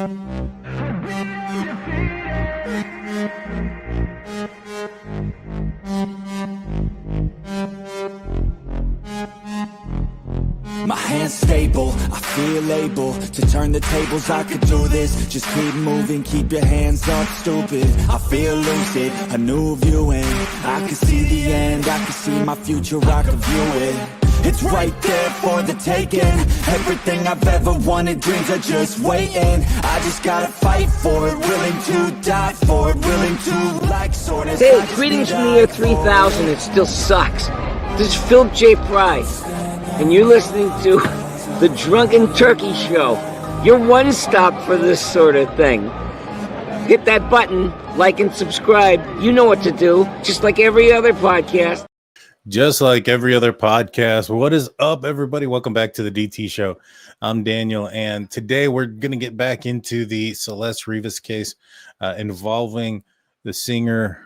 My hand's stable, I feel able to turn the tables, I could do this. Just keep moving, keep your hands up, stupid. I feel lucid, a new viewing. I can see the end, I can see my future, I can view it. It's right there for the taking. Everything I've ever wanted, dreams are just waiting. I just gotta fight for it, willing to die for it, willing to like sort of. Hey, greetings from the year 3000, it still sucks. This is Philip J. Price, and you're listening to The Drunken Turkey Show, your one stop for this sort of thing. Hit that button, like and subscribe. You know what to do, just like every other podcast. Just like every other podcast. What is up, everybody? Welcome back to the DT Show. I'm Daniel, and today we're going to get back into the Celeste Rivas case involving the singer,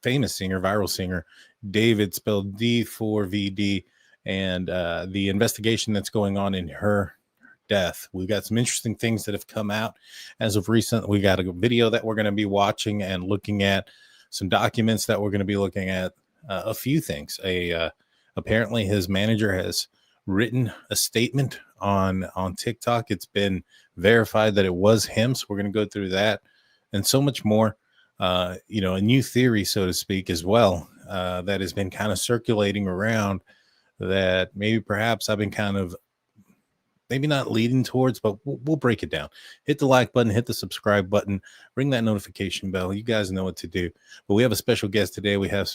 famous singer, viral singer, David, spelled D4VD, and the investigation that's going on in her death. We've got some interesting things that have come out as of recent. We got a video that we're going to be watching and looking at, some documents that we're going to be looking at. A few things. Apparently his manager has written a statement on TikTok. It's been verified that it was him. So we're going to go through that and so much more. A new theory, so to speak, as well, that has been kind of circulating around that maybe perhaps I've been kind of maybe not leading towards, but we'll break it down. Hit the like button, hit the subscribe button, ring that notification bell. You guys know what to do. But we have a special guest today. We have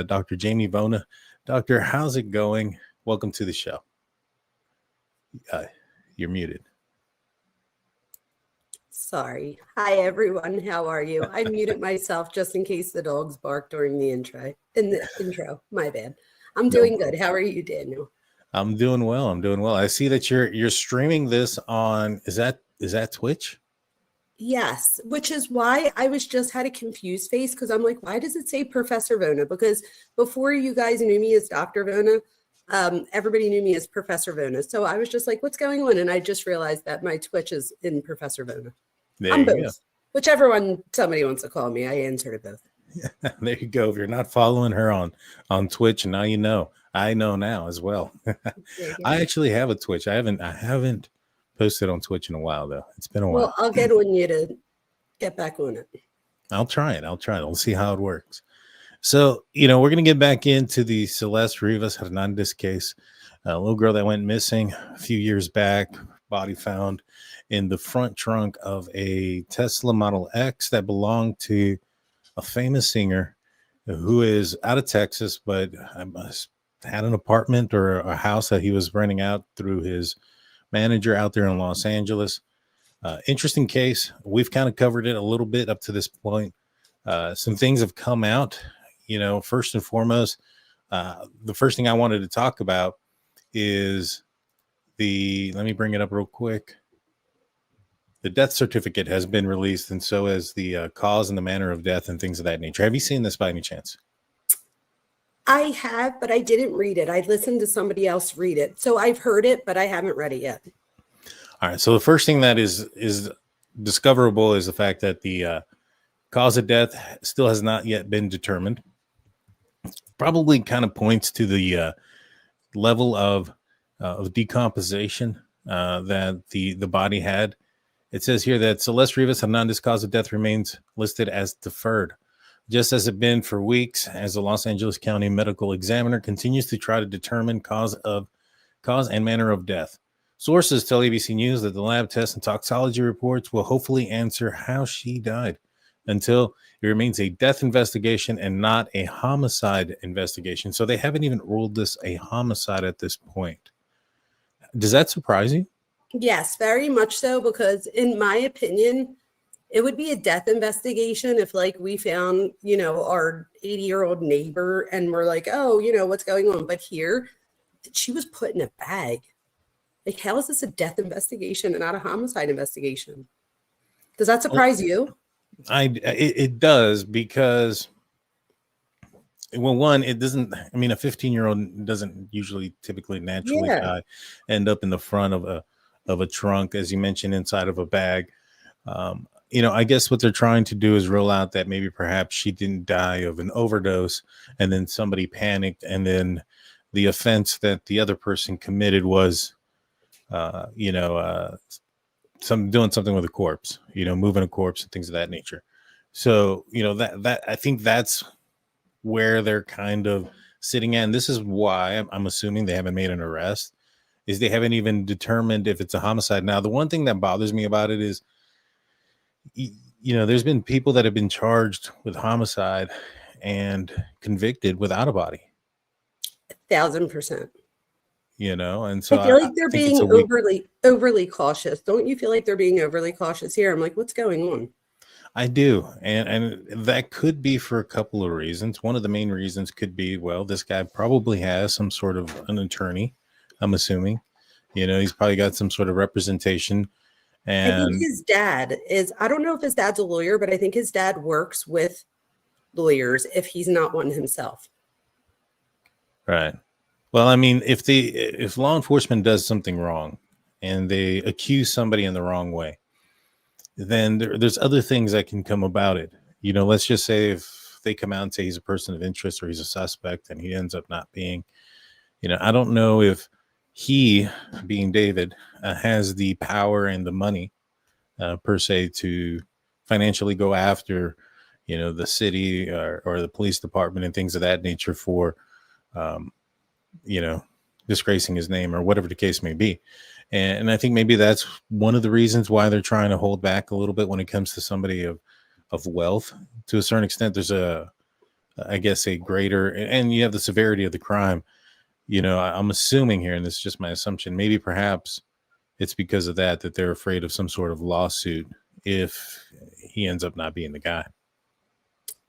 Dr. Jaime Vona. Doctor, how's it going? Welcome to the show. You're muted. Sorry. Hi, everyone. How are you? I muted myself just in case the dogs bark during the intro. My bad. I'm doing good. How are you, Daniel? I'm doing well. I see that you're streaming this on, is that Twitch? Yes, which is why I was just had a confused face, because I'm like, why does it say Professor Vona? Because before you guys knew me as Dr. Vona, everybody knew me as Professor Vona. So I was just like, what's going on? And I just realized that my Twitch is in Professor Vona. I'm both. Whichever one somebody wants to call me, I answer to both. There you go. If you're not following her on Twitch, now you know. I know now as well. I actually have a Twitch. I haven't posted on Twitch in a while, though. It's been a while. Well, I'll get on you to get back on it. I'll try it. We'll see how it works. So, we're going to get back into the Celeste Rivas Hernandez case. A little girl that went missing a few years back, body found in the front trunk of a Tesla Model X that belonged to a famous singer who is out of Texas, but had an apartment or a house that he was renting out through his manager out there in Los Angeles. Interesting case. We've kind of covered it a little bit up to this point. Some things have come out. First and foremost, the first thing I wanted to talk about is let me bring it up real quick. The death certificate has been released, and so has the cause and the manner of death and things of that nature. Have you seen this by any chance? I have, but I didn't read it. I listened to somebody else read it. So I've heard it, but I haven't read it yet. All right. So the first thing that is discoverable is the fact that the cause of death still has not yet been determined. Probably kind of points to the level of decomposition that the body had. It says here that Celeste Rivas Hernandez's cause of death remains listed as deferred, just as it's been for weeks, as the Los Angeles County Medical Examiner continues to try to determine cause and manner of death. Sources tell ABC News that the lab tests and toxicology reports will hopefully answer how she died. Until it remains a death investigation and not a homicide investigation. So they haven't even ruled this a homicide at this point. Does that surprise you? Yes, very much so, because in my opinion, it would be a death investigation if we found, our 80-year-old neighbor and we're like, oh, what's going on? But here, she was put in a bag. How is this a death investigation and not a homicide investigation? Does that surprise you? It does, because, well, one, it doesn't, a 15-year-old doesn't usually typically naturally end up in the front of a trunk, as you mentioned, inside of a bag. I guess what they're trying to do is rule out that maybe perhaps she didn't die of an overdose and then somebody panicked, and then the offense that the other person committed was, some doing something with a corpse, moving a corpse and things of that nature. So, that I think that's where they're kind of sitting at. And this is why I'm assuming they haven't made an arrest, is they haven't even determined if it's a homicide. Now, the one thing that bothers me about it is, there's been people that have been charged with homicide and convicted without a body. 1,000%. And so I feel like they're think it's being overly cautious. Don't you feel like they're being overly cautious here? I'm like, what's going on? I do. And that could be for a couple of reasons. One of the main reasons could be, well, this guy probably has some sort of an attorney, I'm assuming. He's probably got some sort of representation. And I think his dad is, I don't know if his dad's a lawyer, but I think his dad works with lawyers if he's not one himself. Right. Well, I mean, if law enforcement does something wrong and they accuse somebody in the wrong way, then there's other things that can come about it. Let's just say if they come out and say he's a person of interest or he's a suspect and he ends up not being, I don't know if he, being David, has the power and the money per se to financially go after, the city or the police department and things of that nature for, disgracing his name or whatever the case may be. And I think maybe that's one of the reasons why they're trying to hold back a little bit when it comes to somebody of wealth. To a certain extent, there's a greater, and you have the severity of the crime. I'm assuming here, and this is just my assumption, maybe perhaps it's because of that they're afraid of some sort of lawsuit if he ends up not being the guy.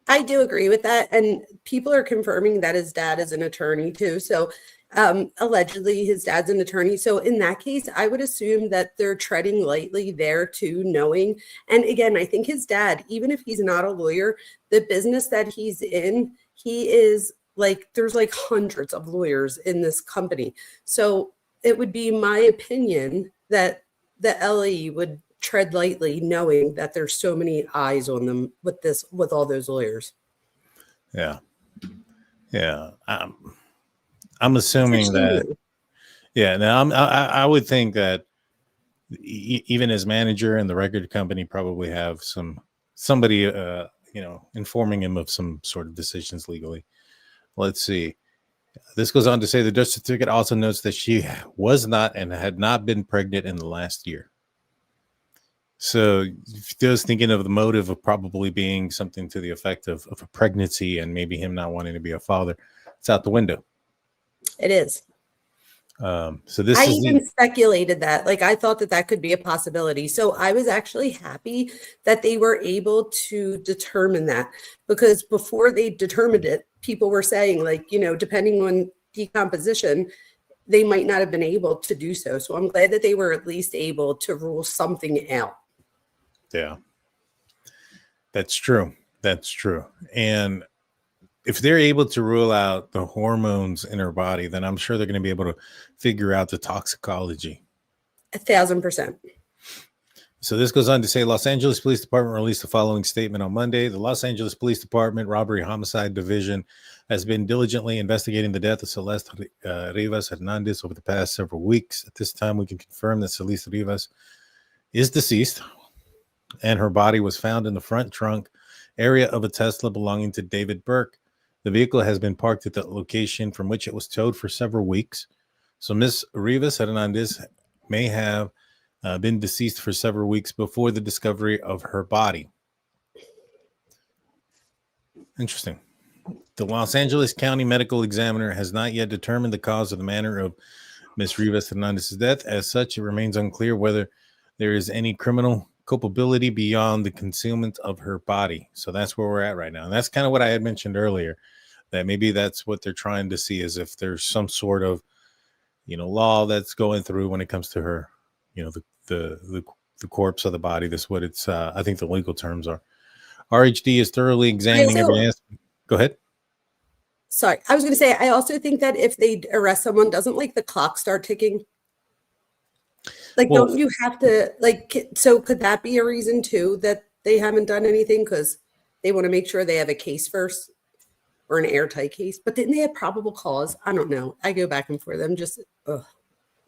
I do agree with that. And people are confirming that his dad is an attorney too. So allegedly his dad's an attorney. So in that case, I would assume that they're treading lightly there too, knowing. And again, I think his dad, even if he's not a lawyer, the business that he's in, he is like, there's like hundreds of lawyers in this company. So it would be my opinion that the LE would tread lightly, knowing that there's so many eyes on them with all those lawyers. Yeah. I'm assuming that. Yeah. Now I would think that even his manager and the record company probably have somebody informing him of some sort of decisions legally. Let's see. This goes on to say the death certificate also notes that she was not and had not been pregnant in the last year. So just thinking of the motive of probably being something to the effect of a pregnancy and maybe him not wanting to be a father, it's out the window. It is. So this I is even speculated that, like, I thought that could be a possibility. So I was actually happy that they were able to determine that, because before they determined it, people were saying, like, depending on decomposition, they might not have been able to do so. So I'm glad that they were at least able to rule something out. Yeah, that's true. And if they're able to rule out the hormones in her body, then I'm sure they're going to be able to figure out the toxicology. 1,000%. So this goes on to say Los Angeles Police Department released the following statement on Monday. The Los Angeles Police Department Robbery Homicide Division has been diligently investigating the death of Celeste Rivas Hernandez over the past several weeks. At this time, we can confirm that Celeste Rivas is deceased, and her body was found in the front trunk area of a Tesla belonging to David Burke. The vehicle has been parked at the location from which it was towed for several weeks. So Miss Rivas Hernandez may have been deceased for several weeks before the discovery of her body. Interesting. The Los Angeles County Medical Examiner has not yet determined the cause of the manner of Miss Rivas Hernandez's death. As such, it remains unclear whether there is any criminal culpability beyond the concealment of her body. So that's where we're at right now. And that's kind of what I had mentioned earlier, that maybe that's what they're trying to see, is if there's some sort of, law that's going through when it comes to her, the corpse of the body. That's what it's, I think the legal terms are. RHD is thoroughly examining every aspect. Go ahead. Sorry, I was going to say, I also think that if they arrest someone, doesn't like the clock start ticking? Like, Well, don't you have to, like, so could that be a reason too that they haven't done anything because they want to make sure they have a case first or an airtight case? But didn't they have probable cause? I don't know. I go back and forth. I'm just, ugh.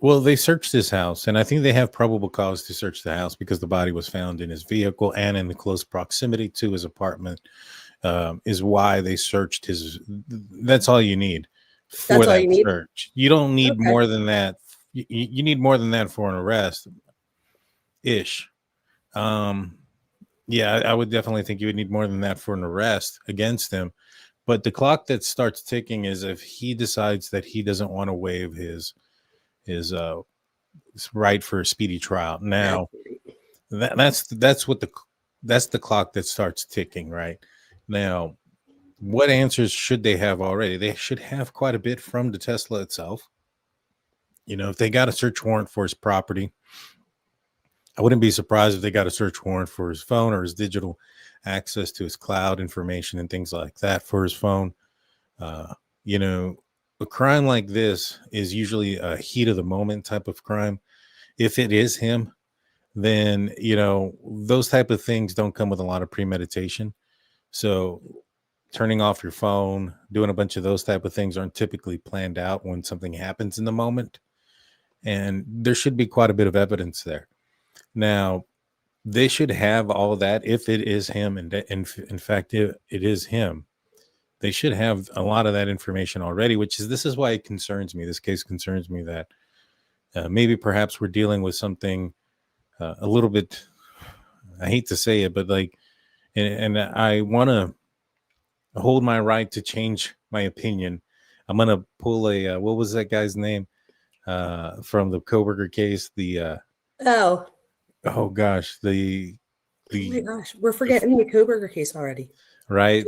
well, they searched his house, and I think they have probable cause to search the house because the body was found in his vehicle and in the close proximity to his apartment. Is why they searched his. That's all you need for That's all that you need? search. You don't need Okay. more than that. You need more than that for an arrest, ish. Yeah, I would definitely think you would need more than that for an arrest against him. But the clock that starts ticking is if he decides that he doesn't want to waive his right for a speedy trial. Now, that's the clock that starts ticking right now. What answers should they have already? They should have quite a bit from the Tesla itself. If they got a search warrant for his property, I wouldn't be surprised if they got a search warrant for his phone or his digital access to his cloud information and things like that for his phone. Uh, a crime like this is usually a heat of the moment type of crime. If it is him, then, those type of things don't come with a lot of premeditation. So turning off your phone, doing a bunch of those type of things aren't typically planned out when something happens in the moment. And there should be quite a bit of evidence there. Now, they should have all of that if it is him. And in fact, if it is him, they should have a lot of that information already, this is why it concerns me. This case concerns me that maybe perhaps we're dealing with something a little bit, I hate to say it, but like, and I want to hold my right to change my opinion. I'm going to pull what was that guy's name from the Kohberger case? Oh gosh, oh my gosh, we're forgetting the Kohberger case already. Right.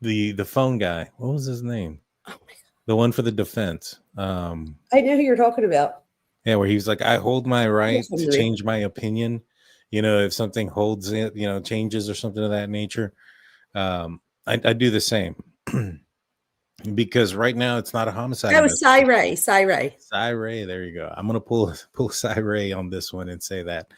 The phone guy. What was his name? Oh my God. The one for the defense. I know who you're talking about. Yeah, where he was like, I hold my right to change my opinion. If something holds it, changes or something of that nature. I do the same because right now it's not a homicide. That was Cy Ray. There you go. I'm gonna pull Cy Ray on this one and say that.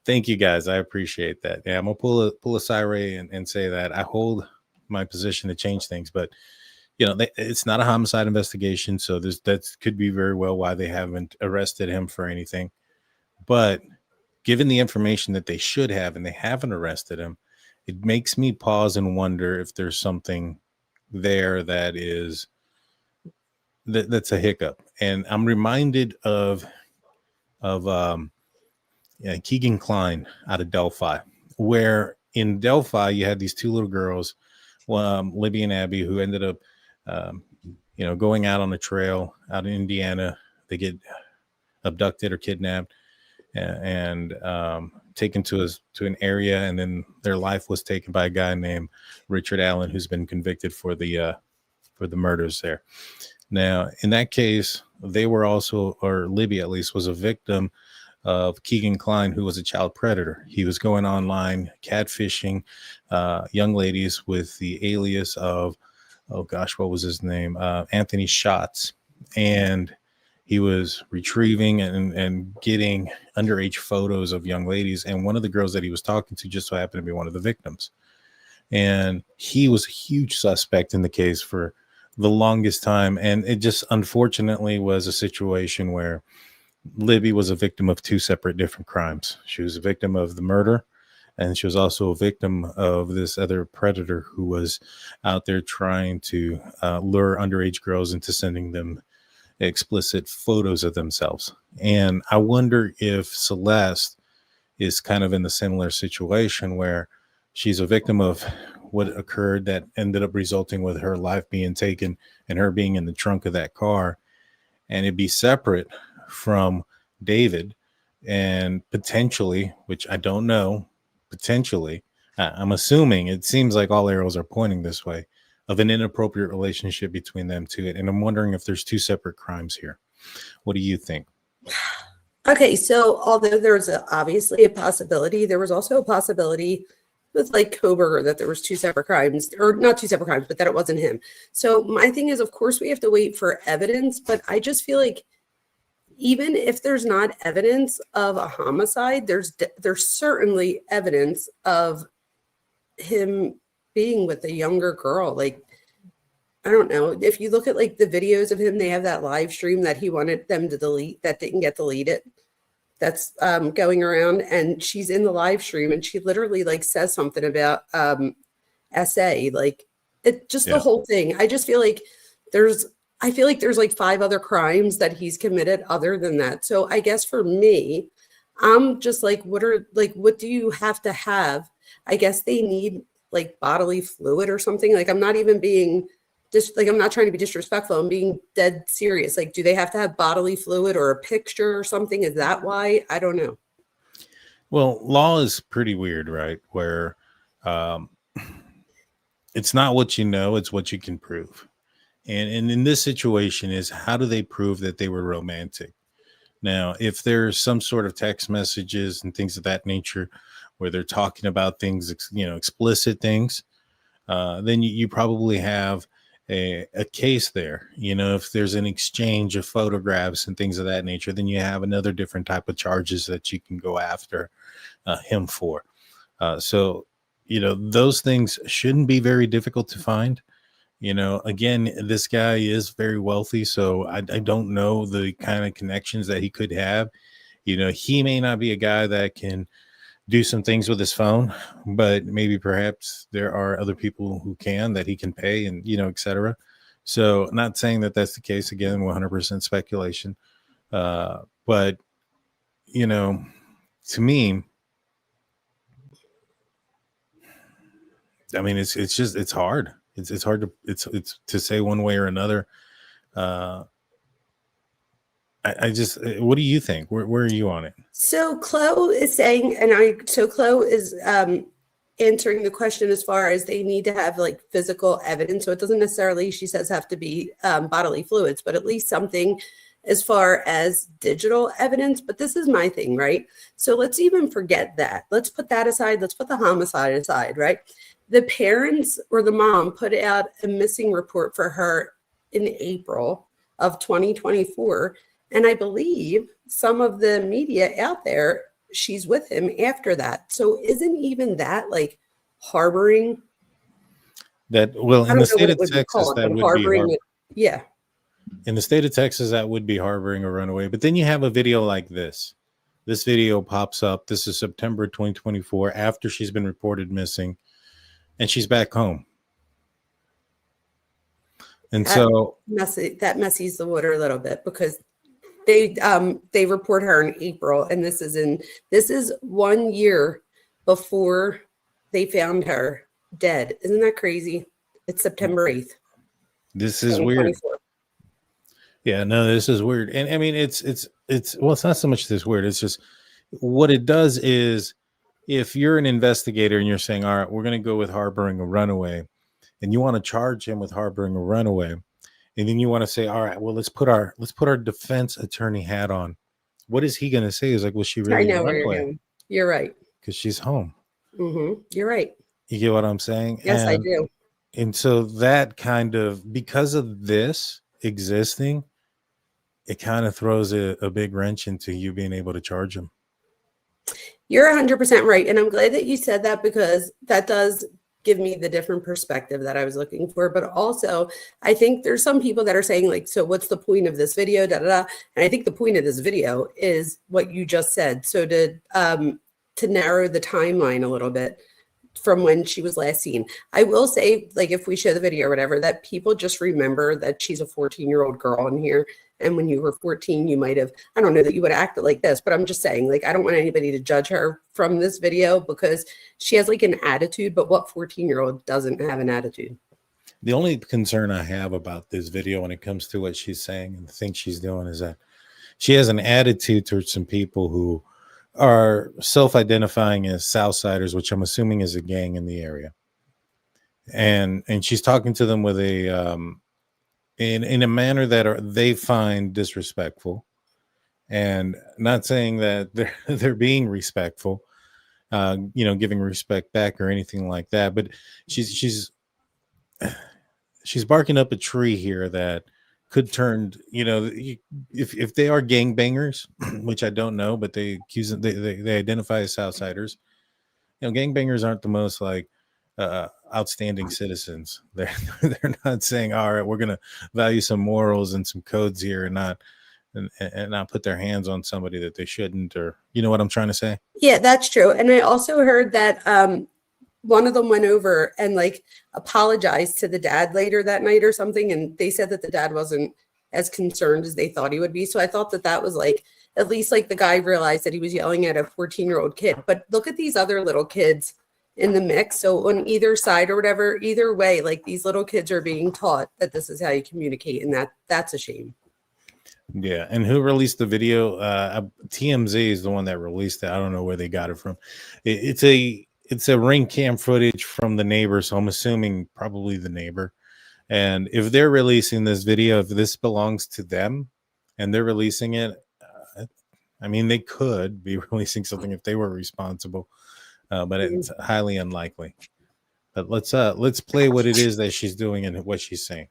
Thank you guys. I appreciate that. Yeah, I'm gonna pull a Cy Ray and say that I hold my position to change things, but it's not a homicide investigation, so that could be very well why they haven't arrested him for anything. But given the information that they should have and they haven't arrested him, it makes me pause and wonder if there's something there that's a hiccup. And I'm reminded of Keegan Kline out of Delphi, where in Delphi you had these two little girls, Libby and Abby, who ended up going out on a trail out in Indiana. They get abducted or kidnapped and taken to an area, and then their life was taken by a guy named Richard Allen, who's been convicted for the murders there. Now, in that case, they were also, or Libby at least, was a victim of Keegan Kline, who was a child predator. He was going online catfishing young ladies with the alias of, oh gosh, what was his name? Anthony Schatz. And he was retrieving and getting underage photos of young ladies. And one of the girls that he was talking to just so happened to be one of the victims. And he was a huge suspect in the case for the longest time. And it just unfortunately was a situation where Libby was a victim of two separate different crimes. She was a victim of the murder, and she was also a victim of this other predator who was out there trying to lure underage girls into sending them explicit photos of themselves. And I wonder if Celeste is kind of in the similar situation where she's a victim of what occurred that ended up resulting with her life being taken and her being in the trunk of that car, and it'd be separate from David and potentially, which I don't know, potentially, I'm assuming, it seems like all arrows are pointing this way, of an inappropriate relationship between them two. And I'm wondering if there's two separate crimes here. What do you think? Okay, so although there's obviously a possibility, there was also a possibility with like Kohberger that there was two separate crimes, or not two separate crimes, but that it wasn't him. So my thing is, of course, we have to wait for evidence, but I just feel like even if there's not evidence of a homicide, there's certainly evidence of him being with a younger girl. Like, I don't know. If you look at like the videos of him, they have that live stream that he wanted them to delete that didn't get deleted. That's going around, and she's in the live stream, and she literally like says something about SA. Like, it just the whole thing. I just feel like there's like 5 other crimes that he's committed other than that. So I guess for me, I'm just like, what do you have to have? I guess they need like bodily fluid or something. Like, I'm not even being I'm not trying to be disrespectful. I'm being dead serious. Like, do they have to have bodily fluid or a picture or something? Is that why? I don't know. Well, law is pretty weird, right? Where it's not what you know, it's what you can prove. And in this situation is, how do they prove that they were romantic? Now, if there's some sort of text messages and things of that nature where they're talking about things, explicit things, then you probably have a case there. If there's an exchange of photographs and things of that nature, then you have another different type of charges that you can go after him for. So those things shouldn't be very difficult to find. Again, this guy is very wealthy, so I don't know the kind of connections that he could have. He may not be a guy that can do some things with his phone, but maybe perhaps there are other people who can, that he can pay, and etc. So not saying that that's the case. Again, 100% speculation. But to me, I mean, it's hard. It's hard to say one way or another. I just, what do you think? Where are you on it? So Chloe is saying, Chloe is answering the question as far as they need to have like physical evidence. So it doesn't necessarily, she says, have to be bodily fluids, but at least something as far as digital evidence. But this is my thing, right? So let's even forget that. Let's put that aside. Let's put the homicide aside, right? The parents or the mom put out a missing report for her in April of 2024. And I believe some of the media out there, she's with him after that. So isn't even that like harboring? That, well, in the state of Texas, that would be harboring. Yeah. In the state of Texas, that would be harboring a runaway. But then you have a video like this. This video pops up. This is September 2024, after she's been reported missing, and she's back home. And that messes the water a little bit, because they report her in April, and this is 1 year before they found her dead. Isn't that crazy? It's September 8th. This is weird. Yeah, no, this is weird. And I mean, it's well, it's not so much this weird. It's just what it does is, if you're an investigator and you're saying, all right, we're going to go with harboring a runaway, and you want to charge him with harboring a runaway, and then you want to say, all right, well, let's put our defense attorney hat on. What is he going to say? Is like, was she really a runaway? You're right. Because she's home. Mm-hmm. You're right. You get what I'm saying? Yes, I do. And so that kind of, because of this existing, it kind of throws a big wrench into you being able to charge him. You're 100% right. And I'm glad that you said that, because that does give me the different perspective that I was looking for. But also, I think there's some people that are saying, like, so what's the point of this video? Da, da, da. And I think the point of this video is what you just said. So to narrow the timeline a little bit from when she was last seen. I will say, like, if we show the video or whatever, that people just remember that she's a 14-year-old girl in here. And when you were 14, you might have, I don't know that you would have acted like this, but I'm just saying, like, I don't want anybody to judge her from this video, because she has like an attitude, but what 14-year-old doesn't have an attitude? The only concern I have about this video when it comes to what she's saying and the things she's doing is that she has an attitude towards some people who are self-identifying as Southsiders, which I'm assuming is a gang in the area. And she's talking to them with a, in a manner that they find disrespectful, and not saying that they're being respectful, giving respect back or anything like that. But she's barking up a tree here that could turn, if they are gangbangers, which I don't know, but they accuse them, they identify as Southsiders. Gangbangers aren't the most like outstanding citizens. They're not saying, all right, we're gonna value some morals and some codes here, and not put their hands on somebody that they shouldn't, or you know what I'm trying to say? Yeah, that's true. And I also heard that one of them went over and like apologized to the dad later that night or something, and they said that the dad wasn't as concerned as they thought he would be. So I thought that was like, at least like the guy realized that he was yelling at a 14-year-old kid. But look at these other little kids in the mix. So on either side or whatever, either way, like these little kids are being taught that this is how you communicate, and that's a shame. Yeah. And who released the video? TMZ is the one that released it. I don't know where they got it from. It's a ring cam footage from the neighbor, so I'm assuming probably the neighbor. And if they're releasing this video, if this belongs to them and they're releasing it, I mean, they could be releasing something if they were responsible, but it's highly unlikely. But let's play what it is that she's doing and what she's saying.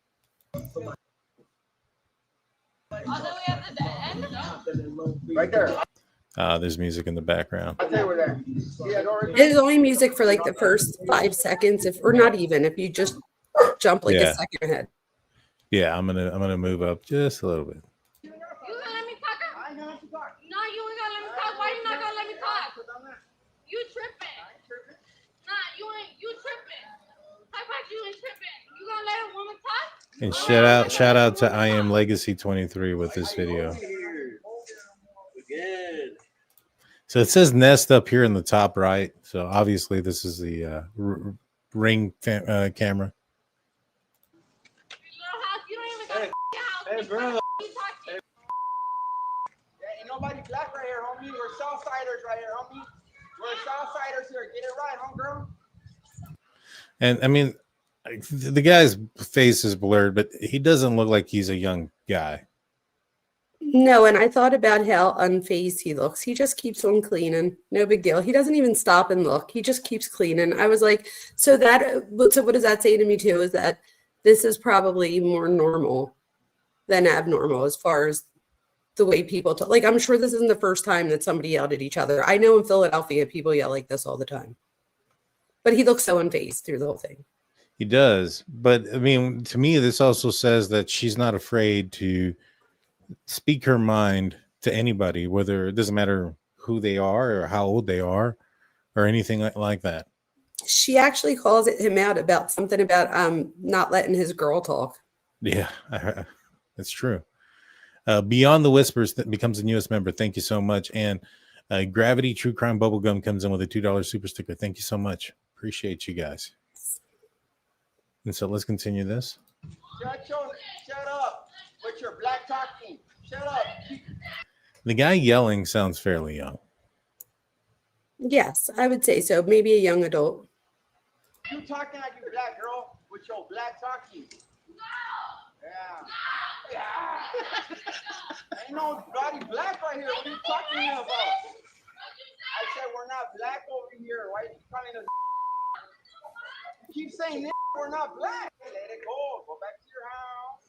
Right there. There's music in the background. I'll tell you where that. There's only music for like the first 5 seconds, or not even, if you just jump like a second ahead. Yeah, I'm gonna move up just a little bit. You gonna let me talk? I ain't gonna let you talk. No, you ain't gonna let me talk. Why you not gonna let me talk? You tripping? Nah, you tripping. How about you ain't tripping? You gonna let a woman talk? And shout out to I Am Legacy 23 with this video. So it says Nest up here in the top right. So obviously this is the ring camera. Hey, bro. Hey. Ain't nobody black right here, homie. We're Southsiders right here, homie. We're Southsiders here. Get it right, homegirl. And I mean, the guy's face is blurred, but he doesn't look like he's a young guy. No, and I thought about how unfazed he looks. He just keeps on cleaning. No big deal. He doesn't even stop and look. He just keeps cleaning. I was like, so what does that say to me too? Is that this is probably more normal than abnormal as far as the way people talk. Like, I'm sure this isn't the first time that somebody yelled at each other. I know in Philadelphia, people yell like this all the time. But he looks so unfazed through the whole thing. He does. But I mean, to me, this also says that she's not afraid to speak her mind to anybody, whether it doesn't matter who they are or how old they are or anything like that. She actually calls him out about something about not letting his girl talk. Yeah, that's true. Beyond the Whispers that becomes a newest member. Thank you so much. And Gravity True Crime Bubblegum comes in with a $2 super sticker. Thank you so much. Appreciate you guys. And so let's continue this. Shut up with your black talking. Shut up. The guy yelling sounds fairly young. Yes, I would say so. Maybe a young adult. You talking like you black girl with your black talking. Yeah. Ain't no bloody black right here. What are you talking about? I said we're not black over here. Why are you calling us? You keep saying this, we're not black. Let it go. Go back to your house.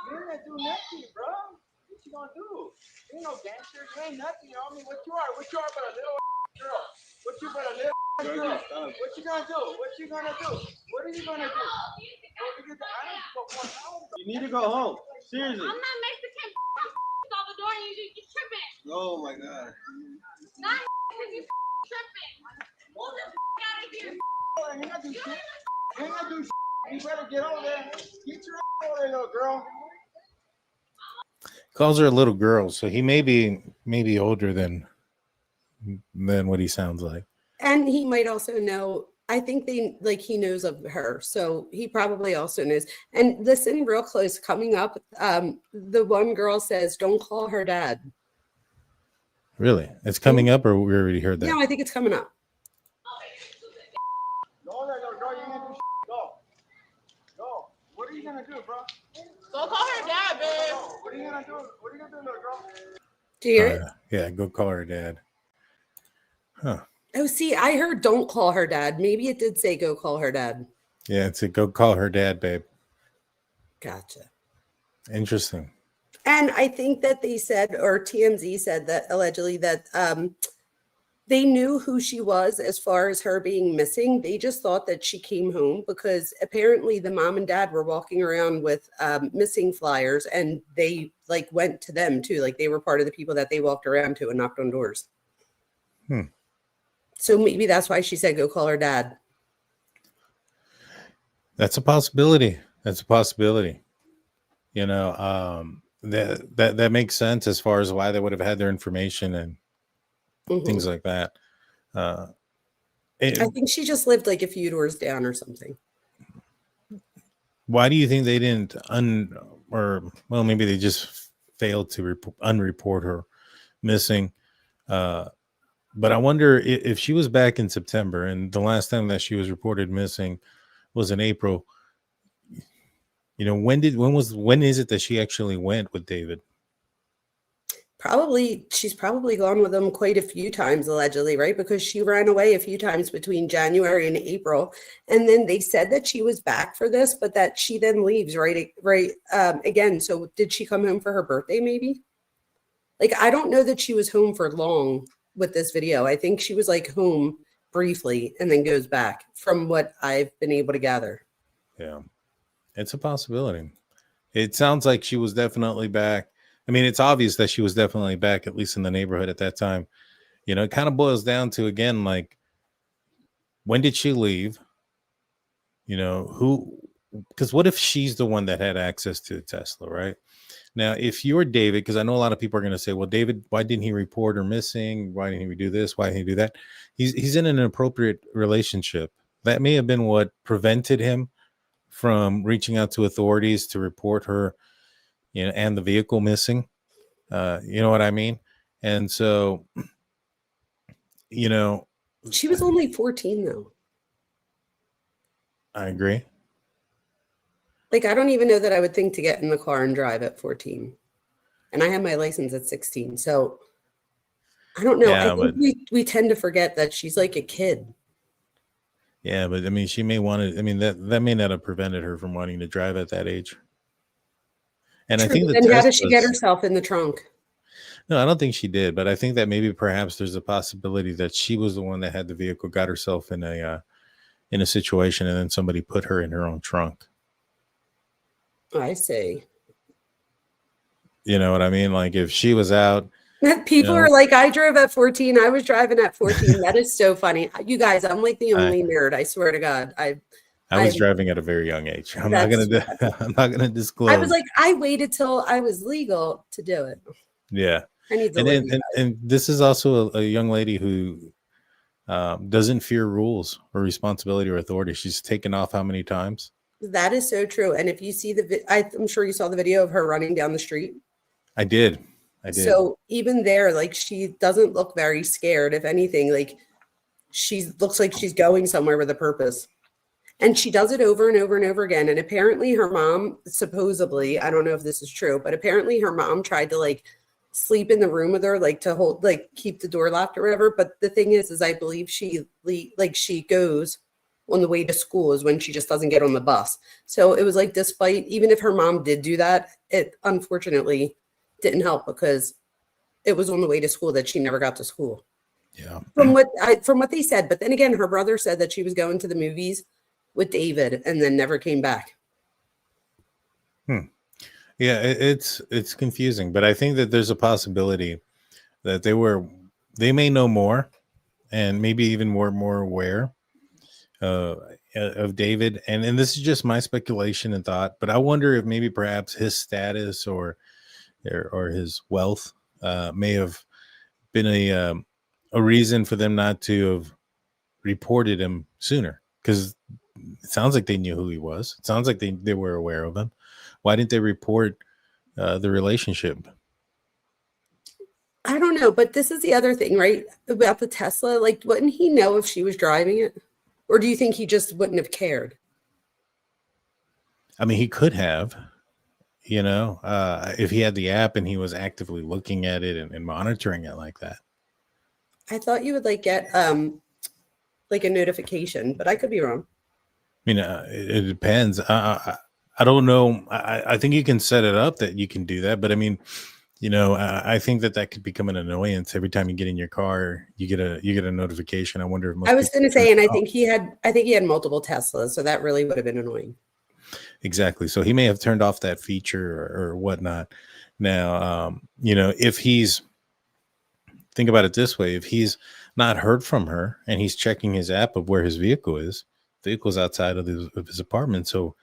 You ain't gonna do nothing, bro. What you gonna do? You ain't no gangster. You ain't nothing, homie. What you are but a little girl. What you but a little girl. What you gonna do? What you gonna do? What are you gonna do? You need to go home. Seriously. I'm not Mexican. All the door and you tripping. Oh my God. Not because you tripping. Move this out of here. You ain't gonna do shit. You ain't gonna do shit. You better get over there. Get your ass over there, little girl. Calls her a little girl, so he may be older than what he sounds like. And he might also know. I think he knows of her, so he probably also knows. And listen, real close, coming up, the one girl says, "Don't call her dad." Really? It's coming up, or we already heard that? No, I think it's coming up. Go there, little girl. You ain't gonna do shit. Go. What are you gonna do, bro? Go call her dad, babe. What are you gonna do? What are you gonna do, little girl? Do you hear it? Yeah, go call her dad. Huh. Oh, see, I heard don't call her dad. Maybe it did say go call her dad. Yeah, it's a go call her dad, babe. Gotcha. Interesting. And I think that they said, or TMZ said that allegedly that they knew who she was as far as her being missing. They just thought that she came home because apparently the mom and dad were walking around with missing flyers, and they like went to them too. Like they were part of the people that they walked around to and knocked on doors. So maybe that's why she said, go call her dad. That's a possibility. That's a possibility. You know, that makes sense as far as why they would have had their information and things like that. I think she just lived like a few doors down or something. Why do you think they didn't well, maybe they just failed to unreport her missing? But I wonder if she was back in September and the last time that she was reported missing was in April. You know, when is it that she actually went with David? She's probably gone with him quite a few times, allegedly, right? Because she ran away a few times between January and April. And then they said that she was back for this, but that she then leaves again. So did she come home for her birthday, maybe? Like, I don't know that she was home for long with this video. I think she was like home briefly and then goes back from what I've been able to gather. Yeah, it's a possibility. It sounds like she was definitely back. I mean, it's obvious that she was definitely back, at least in the neighborhood at that time. You know, it kind of boils down to, again, like, when did she leave? You know, because what if she's the one that had access to the Tesla, right? Now, if you're David, because I know a lot of people are going to say, well, David, why didn't he report her missing? Why didn't he do this? Why didn't he do that? He's in an inappropriate relationship. That may have been what prevented him from reaching out to authorities to report her, you know, and the vehicle missing. You know what I mean? And so, you know, She was only 14 though. I agree. Like, I don't even know that I would think to get in the car and drive at 14. And I have my license at 16. So I don't know. Yeah, I think we tend to forget that she's like a kid. Yeah, but I mean, she may want to. I mean, that may not have prevented her from wanting to drive at that age. And True, I think then how does she get herself in the trunk? No, I don't think she did. But I think that maybe perhaps there's a possibility that she was the one that had the vehicle, got herself in a situation, and then somebody put her in her own trunk. I see. You know what I mean? Like if she was out. People are like, I drove at 14. I was driving at 14. That is so funny. You guys, I'm like the only nerd. I swear to God. I was driving at a very young age. I'm not gonna disclose. I was like, I waited till I was legal to do it. Yeah. I need to and this is also a young lady who doesn't fear rules or responsibility or authority. She's taken off how many times? That is so true. And if you see I'm sure you saw the video of her running down the street. I did. So even there, like, she doesn't look very scared. If anything, like, she looks like she's going somewhere with a purpose. And she does it over and over and over again. And apparently her mom, supposedly, I don't know if this is true, but apparently her mom tried to like sleep in the room with her, like to hold, like keep the door locked or whatever. But the thing is I believe she goes on the way to school is when she just doesn't get on the bus. So it was like, despite, even if her mom did do that, it unfortunately didn't help because it was on the way to school that she never got to school. Yeah. From what they said. But then again, her brother said that she was going to the movies with David and then never came back. Yeah, it's confusing, but I think that there's a possibility that they may know more and maybe even more aware of David. And this is just my speculation and thought, but I wonder if maybe perhaps his status or his wealth may have been a reason for them not to have reported him sooner, because it sounds like they knew who he was. It sounds like they were aware of him. Why didn't they report the relationship? I don't know, but this is the other thing, right? About the Tesla. Like, wouldn't he know if she was driving it? Or do you think he just wouldn't have cared? I mean, he could have, if he had the app and he was actively looking at it and monitoring it like that. I thought you would like get like a notification, but I could be wrong. I mean, it depends. I don't know. I think you can set it up that you can do that, but I mean, I think that could become an annoyance every time you get in your car. You get a notification. I wonder if most I was people going to turn say, and it I off. think he had multiple Teslas, so that really would have been annoying. Exactly. So he may have turned off that feature or whatnot. Now, if think about it this way, if he's not heard from her and he's checking his app of where his vehicle's outside of his apartment. So,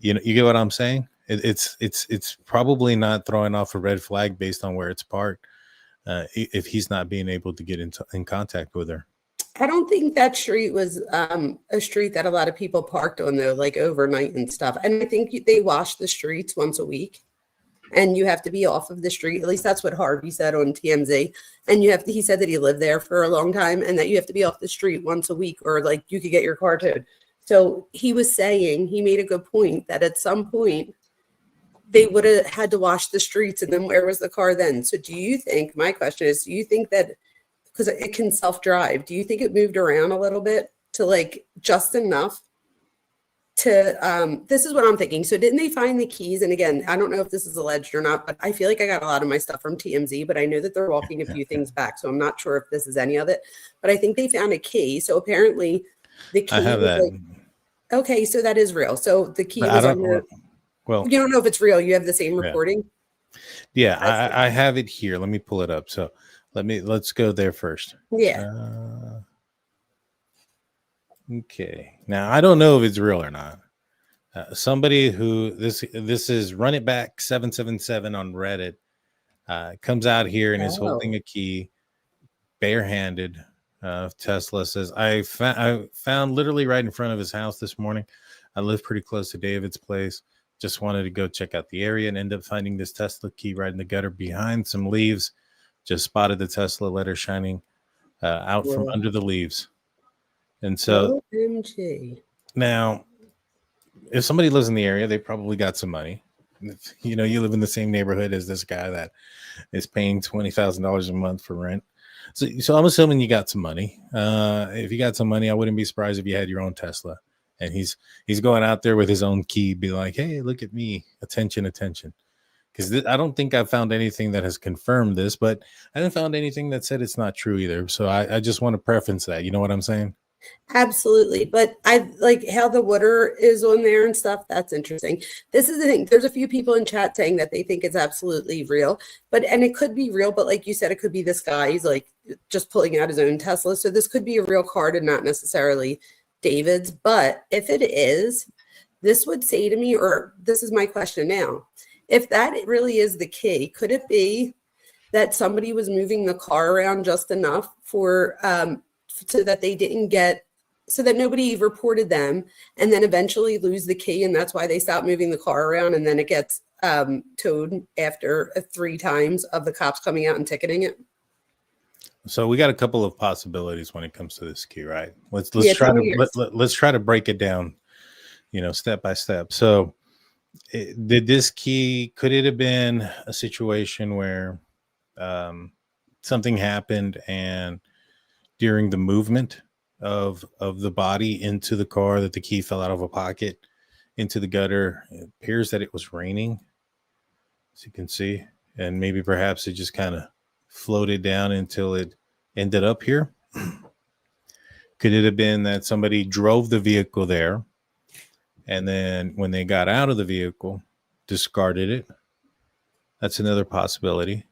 you get what I'm saying? It's probably not throwing off a red flag based on where it's parked. If he's not being able to get in contact with her. I don't think that street was a street that a lot of people parked on though, like overnight and stuff. And I think they wash the streets once a week, and you have to be off of the street. At least that's what Harvey said on TMZ. And he said that he lived there for a long time, and that you have to be off the street once a week, or like you could get your car towed. So he made a good point that at some point they would have had to wash the streets, and then where was the car then? So my question is, do you think that, because it can self-drive, do you think it moved around a little bit to like just enough to, this is what I'm thinking. So didn't they find the keys? And again, I don't know if this is alleged or not, but I feel like I got a lot of my stuff from TMZ, but I know that they're walking a few things back. So I'm not sure if this is any of it, but I think they found a key. So apparently the key I have was that. like, okay, so that is real. So the key But was under, well, you don't know if it's real. You have the same Yeah. recording. yeah, I have it here. Let me pull it up. So let's go there first. Yeah. Okay. Now I don't know if it's real or not. Somebody who this is Run It Back 777 on Reddit comes out here and is holding a key, barehanded. Tesla says, I found literally right in front of his house this morning. I live pretty close to David's place. Just wanted to go check out the area and end up finding this Tesla key right in the gutter behind some leaves. Just spotted the Tesla letter shining out from under the leaves. And so OMG. now, if somebody lives in the area, they probably got some money. You live in the same neighborhood as this guy that is paying $20,000 a month for rent. So I'm assuming you got some money. If you got some money, I wouldn't be surprised if you had your own Tesla. And he's going out there with his own key, be like, hey, look at me. Attention. Because I don't think I've found anything that has confirmed this, but I haven't found anything that said it's not true either. So I just want to preference that. You know what I'm saying? Absolutely. But I like how the water is on there and stuff. That's interesting. This is the thing. There's a few people in chat saying that they think it's absolutely real, and it could be real, but like you said, it could be this guy. He's like just pulling out his own Tesla. So this could be a real card and not necessarily David's. But if it is, this would say to me, or this is my question now, if that really is the key, could it be that somebody was moving the car around just enough for, so that they didn't so that nobody reported them, and then eventually lose the key, and that's why they stopped moving the car around, and then it gets towed after 3 times of the cops coming out and ticketing it? So we got a couple of possibilities when it comes to this key, right? Let's try to break it down, step by step. So could it have been a situation where something happened, and during the movement of the body into the car, that the key fell out of a pocket into the gutter? It appears that it was raining, as you can see, and maybe perhaps it just kind of floated down until it ended up here. Could it have been that somebody drove the vehicle there, and then when they got out of the vehicle, discarded it? That's another possibility.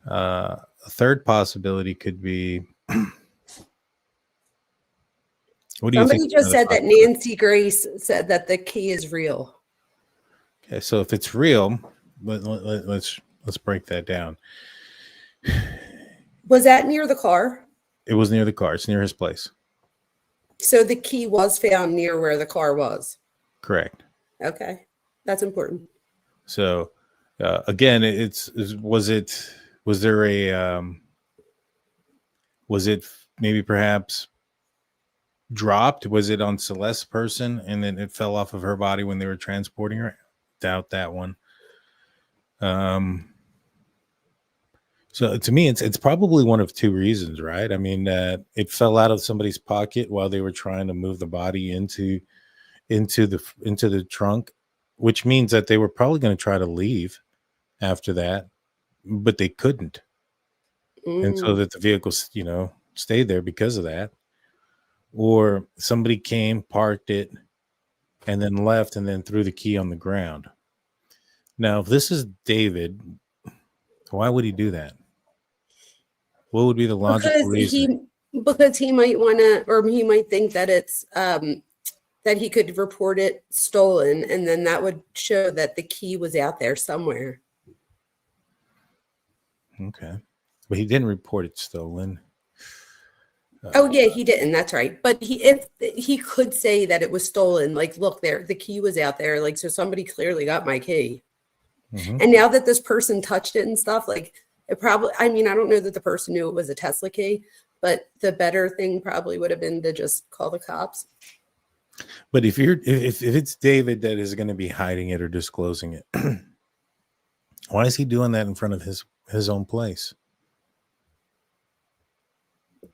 A third possibility could be, what do you think? Somebody just said that Nancy Grace said that the key is real. Okay, so if it's real, let's break that down. Was that near the car? It was near the car. It's near his place. So the key was found near where the car was. Correct. Okay, that's important. So again, was it maybe perhaps dropped? Was it on Celeste's person and then it fell off of her body when they were transporting her? Doubt that one. So to me, it's probably one of two reasons, right? I mean, it fell out of somebody's pocket while they were trying to move the body into the trunk, which means that they were probably going to try to leave after that, but they couldn't, and so Mm. that the vehicles, stayed there because of that. Or somebody came, parked it, and then left, and then threw the key on the ground. Now, if this is David, why would he do that? What would be the logical Because reason? he might want to, or he might think that it's that he could report it stolen, and then that would show that the key was out there somewhere. Okay, but he didn't report it stolen. Oh yeah, he didn't. That's right. But if he could say that it was stolen, like, look, there, the key was out there, like, so somebody clearly got my key. Mhm. And now that this person touched it and stuff, like, it probably, I mean, I don't know that the person knew it was a Tesla key, but the better thing probably would have been to just call the cops. But if it's David that is going to be hiding it or disclosing it, why is he doing that in front of his own place?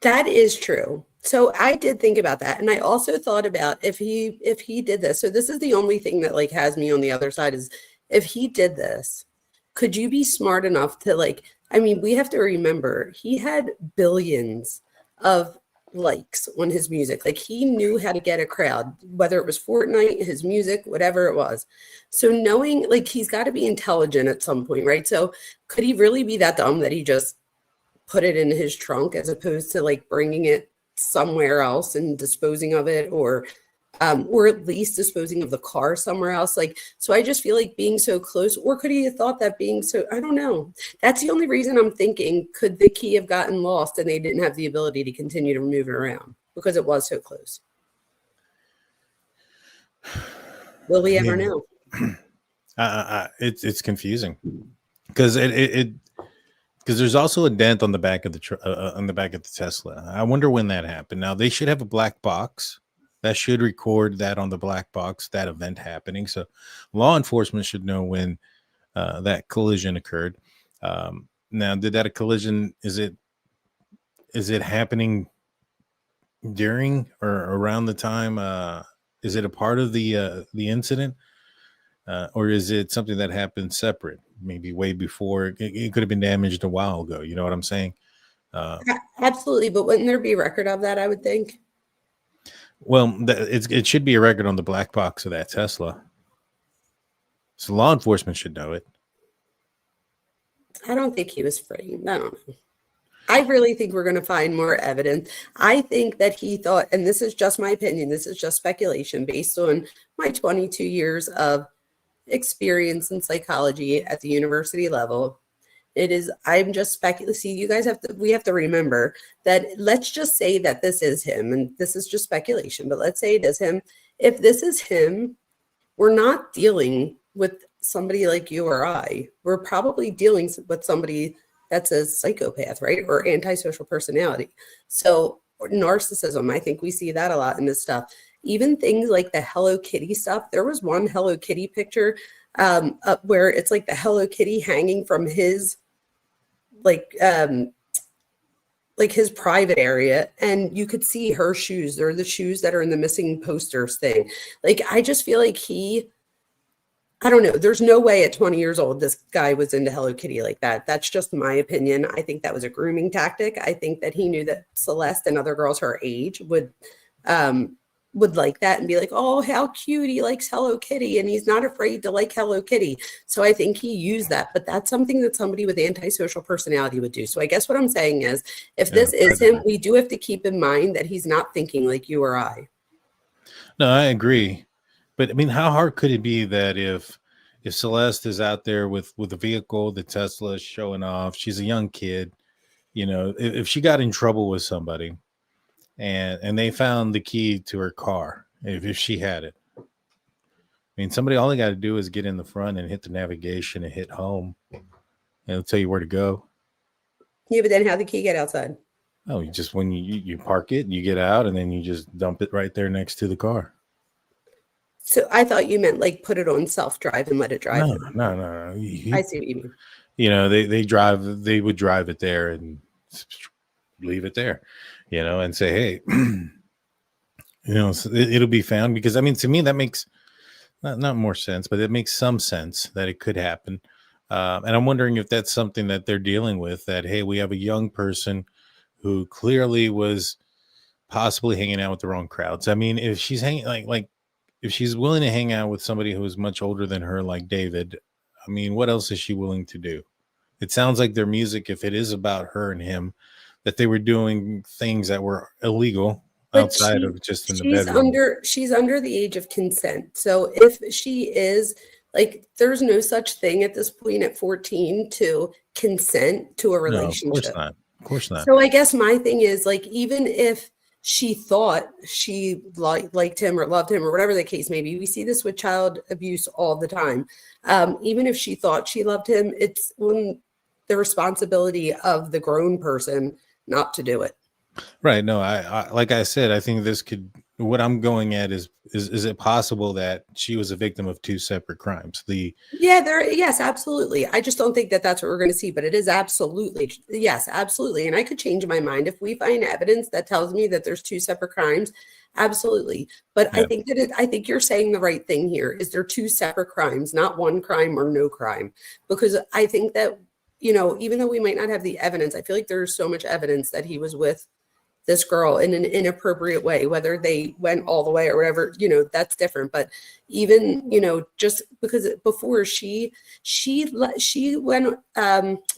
That is true. So I did think about that. And I also thought about if he did this. So this is the only thing that like has me on the other side is if he did this, could you be smart enough to like, I mean, we have to remember he had billions of likes on his music. Like he knew how to get a crowd, whether it was Fortnite, his music, whatever it was. So knowing like he's got to be intelligent at some point, right? So could he really be that dumb that he just put it in his trunk as opposed to like bringing it somewhere else and disposing of it, or at least disposing of the car somewhere else? Like, so I just feel like being so close, or could he have thought that being so, I don't know. That's the only reason I'm thinking, could the key have gotten lost and they didn't have the ability to continue to move it around because it was so close? Will we ever know? It's confusing because because there's also a dent on the back of the Tesla. I wonder when that happened. Now they should have a black box that should record that on the black box, that event happening. So law enforcement should know when that collision occurred. Now, did that a collision? Is it happening during or around the time? Is it a part of the incident? Or is it something that happened separate, maybe way before? It could have been damaged a while ago. You know what I'm saying? Absolutely. But wouldn't there be a record of that, I would think? Well, it should be a record on the black box of that Tesla. So law enforcement should know it. I don't think he was framed. I don't know. I really think we're going to find more evidence. I think that he thought, and this is just my opinion, this is just speculation based on my 22 years of experience in psychology at the university level. I'm just speculating. See, you guys we have to remember that, let's just say that this is him, and this is just speculation, but let's say it is him. If this is him, we're not dealing with somebody like you or I. We're probably dealing with somebody that's a psychopath, right? Or antisocial personality. So narcissism, I think we see that a lot in this stuff. Even things like the Hello Kitty stuff. There was one Hello Kitty picture where it's like the Hello Kitty hanging from his like his private area, and you could see her shoes. They're the shoes that are in the missing posters thing. Like, I just feel like I don't know. There's no way at 20 years old this guy was into Hello Kitty like that. That's just my opinion. I think that was a grooming tactic. I think that he knew that Celeste and other girls her age would like that and be like, oh, how cute, he likes Hello Kitty and he's not afraid to like Hello Kitty. So I think he used that, but that's something that somebody with antisocial personality would do. So I guess what I'm saying is, if this is him, we do have to keep in mind that he's not thinking like you or I. No, I agree. But I mean, how hard could it be that if Celeste is out there with a vehicle, the Tesla is showing off, she's a young kid, if she got in trouble with somebody and they found the key to her car, if she had it, I mean, somebody, all they got to do is get in the front and hit the navigation and hit home, and it'll tell you where to go. Yeah, but then how the key get outside? Oh, you just, when you park it, you get out and then you just dump it right there next to the car. So I thought you meant like put it on self-drive and let it drive. No. I see what you mean. you know, they would drive it there and leave it there, you know, and say, hey, you know, it'll be found. Because I mean, to me, that makes not more sense, but it makes some sense that it could happen. And I'm wondering if that's something that they're dealing with, that, hey, we have a young person who clearly was possibly hanging out with the wrong crowds. I mean, if she's hanging like if she's willing to hang out with somebody who is much older than her, like David, I mean, what else is she willing to do? It sounds like their music, if it is about her and him, that they were doing things that were illegal But outside of just in the she's bedroom. under the age of consent. So if she is like, there's no such thing at this point at 14 to consent to a No, of course relationship. not. Of course not. So I guess my thing is, like, even if she thought she liked him or loved him or whatever the case may be, we see this with child abuse all the time. Even if she thought she loved him, it's when the responsibility of the grown person not to do it. Right. No, I like I said, I think this could, what I'm going at is it possible that she was a victim of two separate crimes? Yes, absolutely. I just don't think that that's what we're going to see, but it is absolutely, yes, absolutely. And I could change my mind if we find evidence that tells me that there's two separate crimes. Absolutely. But Yeah. I think you're saying the right thing here. Is there two separate crimes, not one crime or no crime? Because I think that, you know, even though we might not have the evidence, I feel like there's so much evidence that he was with this girl in an inappropriate way, whether they went all the way or whatever, you know, that's different. But even, you know, just because before she went,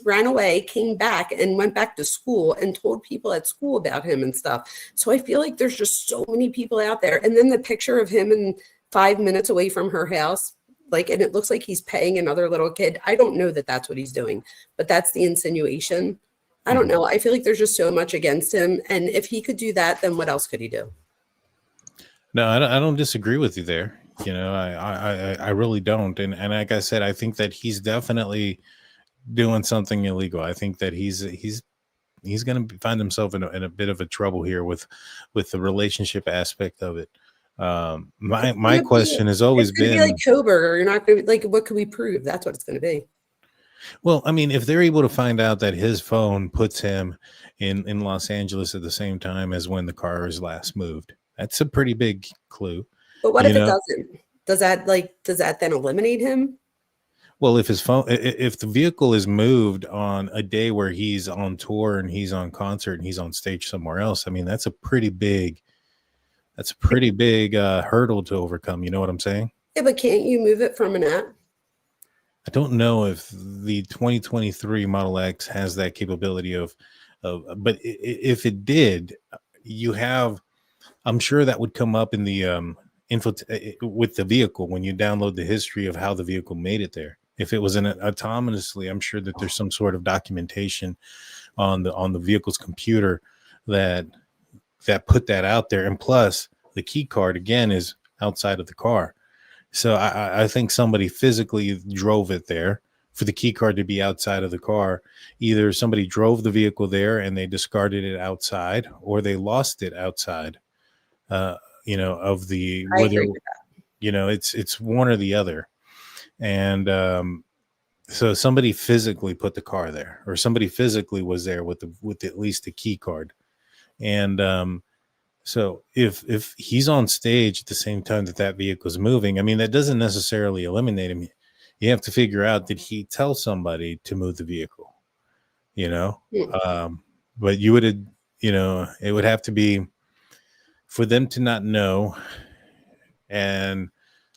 ran away, came back and went back to school and told people at school about him and stuff. So I feel like there's just so many people out there. And then the picture of him in 5 minutes away from her house, like, and it looks like he's paying another little kid. I don't know that that's what he's doing, but that's the insinuation. I don't know. I feel like there's just so much against him. And if he could do that, then what else could he do? No, I don't disagree with you there. You know, I really don't. And like I said, I think that he's definitely doing something illegal. I think that he's going to find himself in a bit of a trouble here with the relationship aspect of it. My question has always It's gonna been, be like Kohberger. You're not going to be like, what can we prove? That's what it's going to be. well, I mean, if they're able to find out that his phone puts him in Los Angeles at the same time as when the car is last moved, that's a pretty big clue. But what You if it know? doesn't? Does that then eliminate him? Well, if his phone, if the vehicle is moved on a day where he's on tour and he's on concert and he's on stage somewhere else, I mean, that's a pretty big hurdle to overcome. You know what I'm saying? Yeah, but can't you move it from an app? I don't know if the 2023 Model X has that capability but if it did, you have, I'm sure that would come up in the info with the vehicle when you download the history of how the vehicle made it there. If it was autonomously, I'm sure that there's some sort of documentation on the vehicle's computer that put that out there. And plus, the key card again is outside of the car. So I think somebody physically drove it there for the key card to be outside of the car. Either somebody drove the vehicle there and they discarded it outside, or they lost it outside. You know, of the I agree with that. you know, it's one or the other. And so somebody physically put the car there, or somebody physically was there with at least the key card. And so if he's on stage at the same time that vehicle is moving, I mean, that doesn't necessarily eliminate him. You have to figure out, did he tell somebody to move the vehicle? You know, but you would, you know, it would have to be for them to not know. And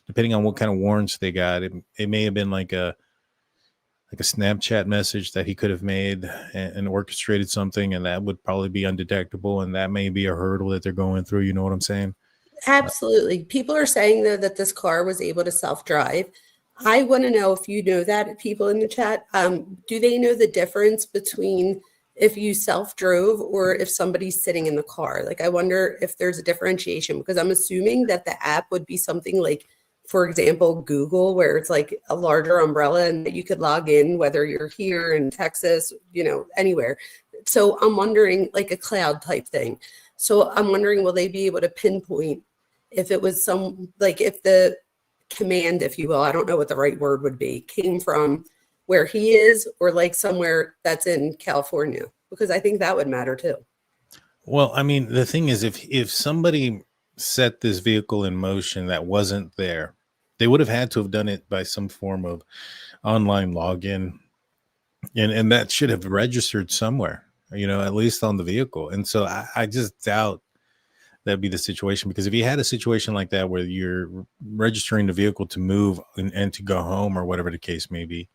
depending on what kind of warrants they got, it may have been like a Snapchat message that he could have made and orchestrated something, and that would probably be undetectable, and that may be a hurdle that they're going through. You know what I'm saying? Absolutely. People are saying, though, that this car was able to self-drive. I want to know if you know that, people in the chat. Do they know the difference between if you self-drove or if somebody's sitting in the car? Like, I wonder if there's a differentiation, because I'm assuming that the app would be something like, for example, Google, where it's like a larger umbrella and that you could log in whether you're here in Texas, you know, anywhere. So I'm wondering, like a cloud type thing. So I'm wondering, will they be able to pinpoint if it was if the command, if you will, I don't know what the right word would be, came from where he is or like somewhere that's in California? Because I think that would matter too. Well, I mean, the thing is, if somebody set this vehicle in motion that wasn't there, they would have had to have done it by some form of online login, and that should have registered somewhere, at least on the vehicle. And so I just doubt that'd be the situation, because if you had a situation like that where you're registering the vehicle to move and to go home or whatever the case may be,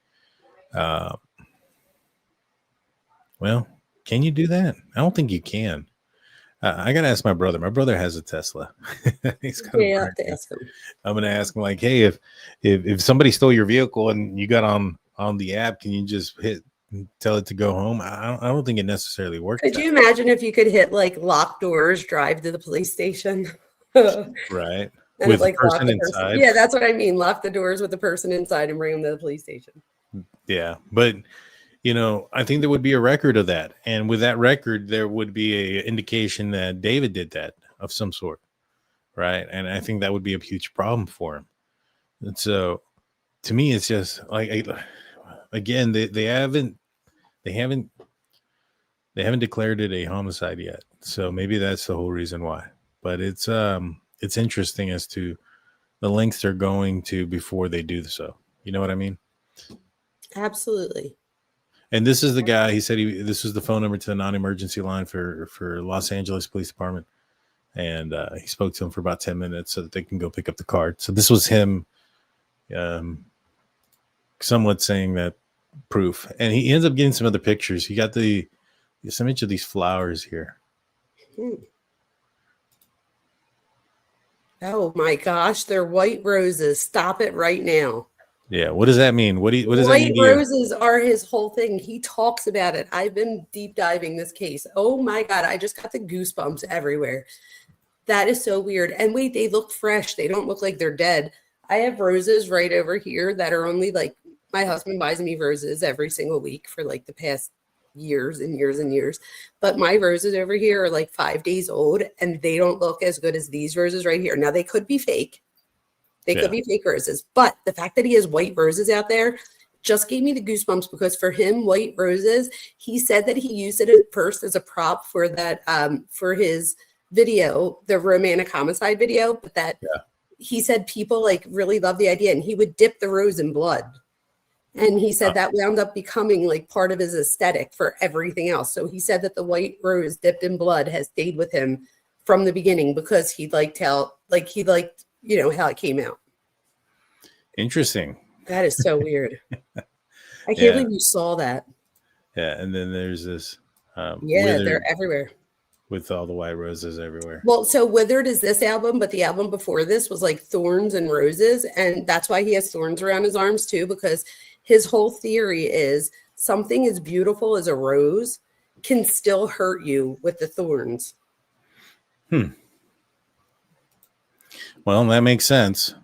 well, can you do that? I don't think you can. I gotta ask my brother. My brother has a Tesla. He's got Yeah, I have to ask him. I'm gonna ask him, like, hey, if somebody stole your vehicle and you got on the app, can you just tell it to go home? I don't think it necessarily works. Could you imagine if you could hit like lock doors, drive to the police station? Right. And With like a person inside. Yeah, that's what I mean. Lock the doors with the person inside and bring them to the police station. Yeah, but I think there would be a record of that, and with that record, there would be a indication that David did that of some sort, right? And I think that would be a huge problem for him. And so, to me, it's just like, again, they haven't declared it a homicide yet, so maybe that's the whole reason why. But it's interesting as to the lengths they're going to before they do so. You know what I mean? Absolutely. And this is the guy. He said this was the phone number to the non-emergency line for Los Angeles Police Department, and he spoke to him for about 10 minutes so that they can go pick up the card. So this was him, somewhat saying that proof, and he ends up getting some other pictures. He got this image of these flowers here. Oh my gosh, they're white roses. Stop it right now. Yeah, what does that mean? What does that mean? White roses are his whole thing. He talks about it. I've been deep diving this case. Oh my God, I just got the goosebumps everywhere. That is so weird. And wait, they look fresh. They don't look like they're dead. I have roses right over here that are only like, my husband buys me roses every single week for like the past years and years and years. But my roses over here are like 5 days old, and they don't look as good as these roses right here. Now, they could be fake. They could be fake roses, but the fact that he has white roses out there just gave me the goosebumps, because for him, white roses, he said that he used it at first as a prop for that, for his video, the romantic homicide video, but that he said people like really love the idea, and he would dip the rose in blood. And he said that wound up becoming like part of his aesthetic for everything else. So he said that the white rose dipped in blood has stayed with him from the beginning, because he liked how it came out. Interesting. That is so weird. I can't believe you saw that. Yeah, and then there's this. They're everywhere. With all the white roses everywhere. Well, so Withered is this album, but the album before this was like Thorns and Roses. And that's why he has thorns around his arms too, because his whole theory is something as beautiful as a rose can still hurt you with the thorns. Well, that makes sense.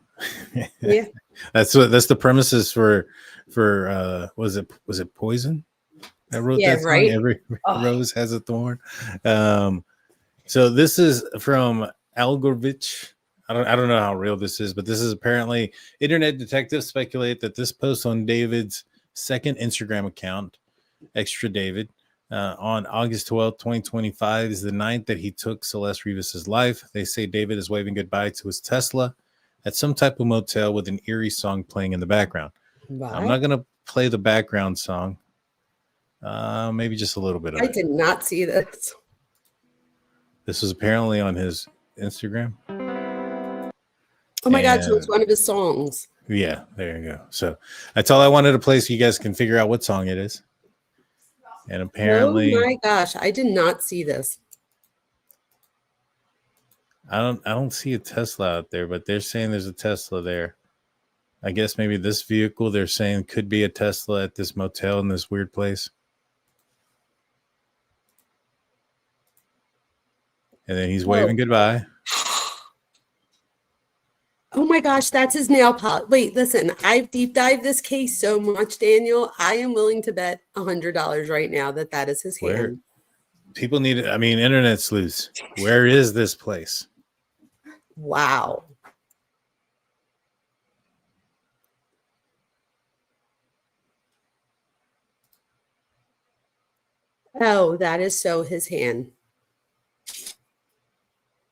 Yeah. That's the premises for was it Poison that wrote that song? Right. Every rose has a thorn. So this is from Algorovich. I don't know how real this is, but this is apparently internet detectives speculate that this post on David's second Instagram account, Extra David, on August 12th, 2025, is the night that he took Celeste Rivas's life. They say David is waving goodbye to his Tesla at some type of motel with an eerie song playing in the background. Wow. I'm not going to play the background song. Maybe just a little bit of it. I did not see this. This was apparently on his Instagram. Oh my God, so it's one of his songs. Yeah, there you go. So that's all I wanted to play so you guys can figure out what song it is. And apparently, oh my gosh, I did not see this. I don't see a Tesla out there, but they're saying there's a Tesla there. I guess maybe this vehicle they're saying could be a Tesla at this motel in this weird place. And then he's waving goodbye. Oh my gosh, that's his nail polish. Wait, listen, I've deep dived this case so much, Daniel. I am willing to bet $100 right now that is his hand. People need it. I mean, internet sleuths. Where is this place? Wow. Oh, that is so his hand.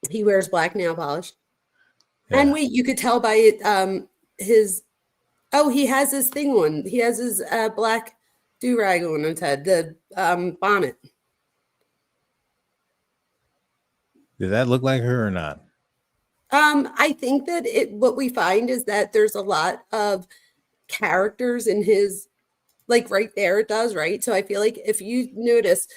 He wears black nail polish. Yeah. And wait, you could tell by it, his, oh, he has his thing on. He has his black do-rag on his head, the bonnet. Did that look like her or not? I think that what we find is that there's a lot of characters in his, like right there it does, right? So I feel like if you notice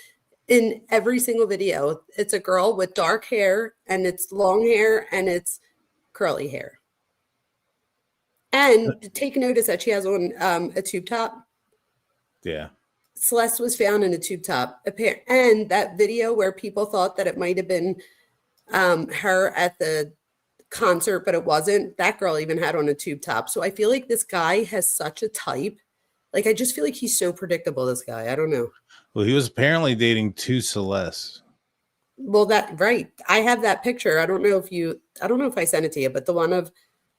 in every single video, it's a girl with dark hair and it's long hair and it's curly hair. And take notice that she has on a tube top. Yeah. Celeste was found in a tube top. And that video where people thought that it might have been her at the concert, but it wasn't. That girl even had on a tube top. So I feel like this guy has such a type. Like, I just feel like he's so predictable, this guy. I don't know. Well, he was apparently dating two Celeste. Well, that, right. I have that picture. I don't know if I sent it to you, but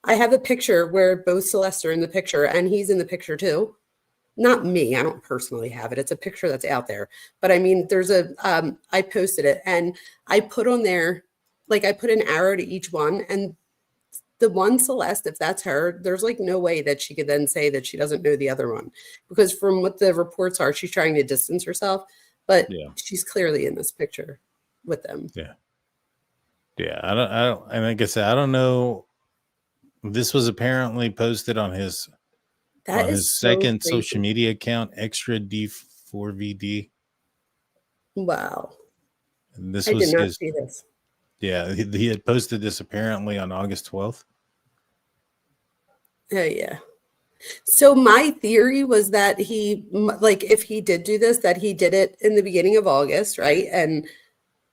I have a picture where both Celeste are in the picture and he's in the picture too. Not me. I don't personally have it. It's a picture that's out there. But I mean, there's I posted it and I put on there, like I put an arrow to each one, and the one Celeste, if that's her, there's like no way that she could then say that she doesn't know the other one, because from what the reports are, she's trying to distance herself, but she's clearly in this picture with them. Yeah. I don't, and like I said, I don't know. This was apparently posted on his second social media account, Extra D4VD. Wow. And this I was did not see this. Yeah, he had posted this apparently on August 12th. Oh, yeah. So my theory was that he, like, if he did do this, that he did it in the beginning of August, right?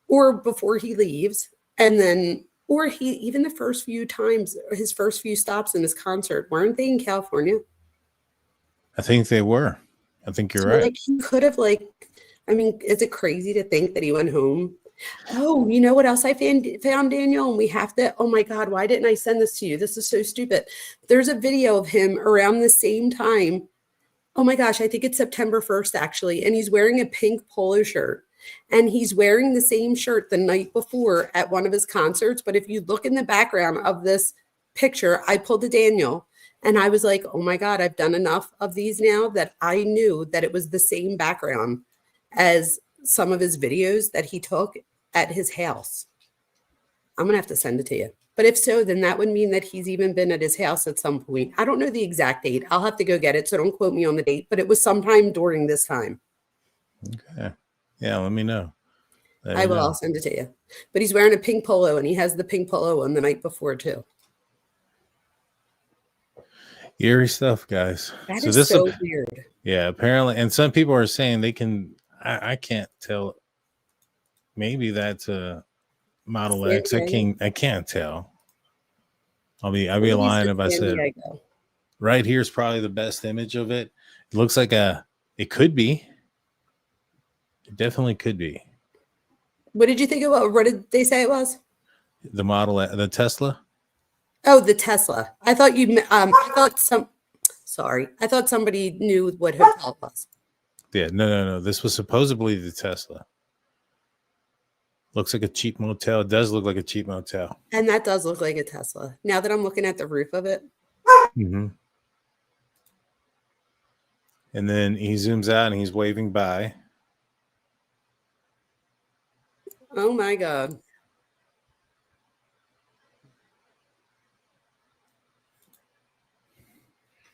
Or before he leaves. And then, or even the first few times, his first few stops in his concert, weren't they in California? I think they were. I think you're right. Like, he could have, like, I mean, is it crazy to think that he went home? Oh, you know what else I found, Daniel? And we have to, oh my God, why didn't I send this to you? This is so stupid. There's a video of him around the same time. Oh my gosh, I think it's September 1st, actually. And he's wearing a pink polo shirt. And he's wearing the same shirt the night before at one of his concerts. But if you look in the background of this picture, I pulled a Daniel and I was like, oh my God, I've done enough of these now that I knew that it was the same background as some of his videos that he took at his house. I'm going to have to send it to you. But if so, then that would mean that he's even been at his house at some point. I don't know the exact date. I'll have to go get it. So don't quote me on the date, but it was sometime during this time. Okay. Yeah, let me know. I will. I'll send it to you. But he's wearing a pink polo and he has the pink polo on the night before too. Eerie stuff, guys. That is so weird. Yeah, apparently. And some people are saying they can, I can't tell. Maybe that's a Model X. I can't tell. I'll be lying if I said right here's probably the best image of it. It looks like it could be. It definitely could be. What did you think it was? What did they say it was? The the Tesla. Oh, the Tesla. I thought I thought somebody knew what hotel it was. Yeah, no. This was supposedly the Tesla. Looks like a cheap motel. It does look like a cheap motel. And that does look like a Tesla. Now that I'm looking at the roof of it. Mm-hmm. And then he zooms out and he's waving by. Oh my God.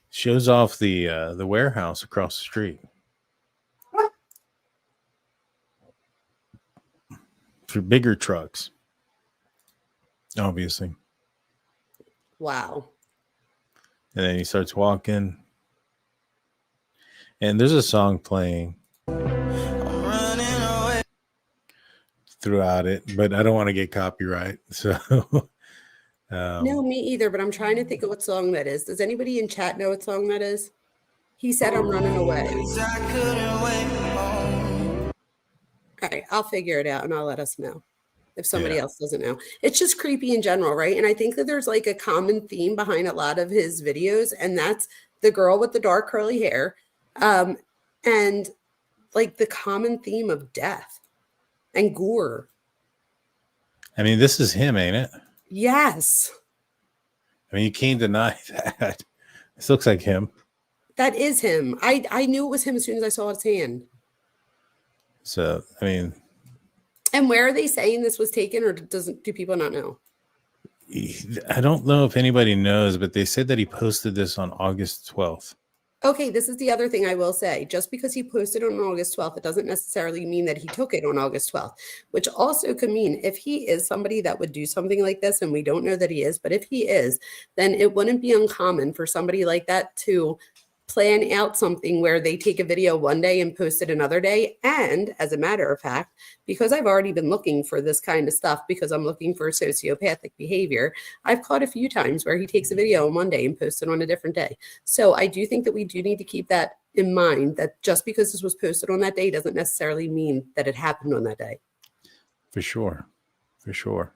Shows off the warehouse across the street. For bigger trucks, obviously. Wow. And then he starts walking. And there's a song playing throughout it, but I don't want to get copyright. So no, me either, but I'm trying to think of what song that is. Does anybody in chat know what song that is? He said, I'm running away. All right, I'll figure it out and I'll let us know if somebody else doesn't know. It's just creepy in general, right? And I think that there's like a common theme behind a lot of his videos, and that's the girl with the dark curly hair. And like the common theme of death and gore. I mean, this is him, ain't it? Yes, I mean, you can't deny that. This looks like him. that is him. I knew it was him as soon as I saw his hand. So, I mean, And where are they saying this was taken, or do people not know? I don't know if anybody knows, but they said that he posted this on August 12th. Okay, this is the other thing I will say. Just because he posted on August 12th, it doesn't necessarily mean that he took it on August 12th, which also could mean if he is somebody that would do something like this, and we don't know that he is, but if he is, then it wouldn't be uncommon for somebody like that to plan out something where they take a video one day and post it another day. And as a matter of fact, because I've already been looking for this kind of stuff because I'm looking for sociopathic behavior, I've caught a few times where he takes a video on one day and posts it on a different day. So I do think that we do need to keep that in mind, that just because this was posted on that day doesn't necessarily mean that it happened on that day. For sure. For sure.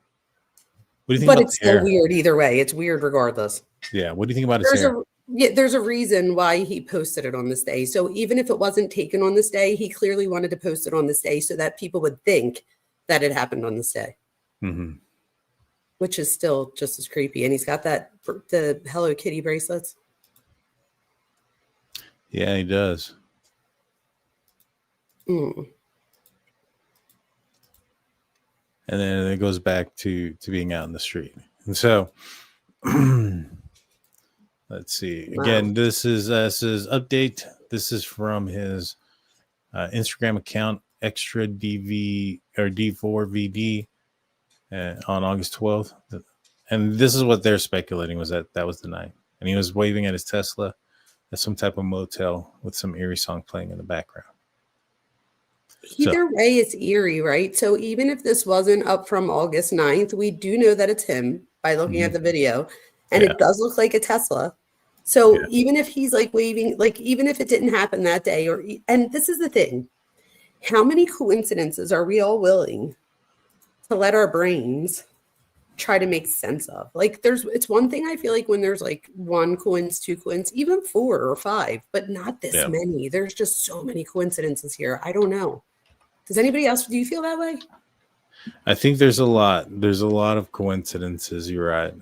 What do you think But about it's the still hair? weird either way. It's weird regardless. Yeah. What do you think about his hair? There's a reason why he posted it on this day. So even if it wasn't taken on this day, he clearly wanted to post it on this day so that people would think that it happened on this day, Mm-hmm. which is still just as creepy. And he's got the Hello Kitty bracelets. Yeah, he does. Mm. And then it goes back to being out in the street. And so let's see. Wow. Again, this is update. This is from his Instagram account, extra DV or D4VD on August 12th. And this is what they're speculating was that was the night. And he was waving at his Tesla at some type of motel with some eerie song playing in the background. Either way, it's eerie, right? So even if this wasn't up from August 9th, we do know that it's him by looking at the video. And Yeah. it does look like a Tesla. So Yeah. even if he's like waving, like even if it didn't happen that day, and this is the thing, how many coincidences are we all willing to let our brains try to make sense of? Like it's one thing I feel like when there's like one coincidence, two coincidences, even 4 or 5, but not this Yeah. many. There's just so many coincidences here. I don't know. Does anybody else, do you feel that way? I think there's a lot of coincidences. You're right.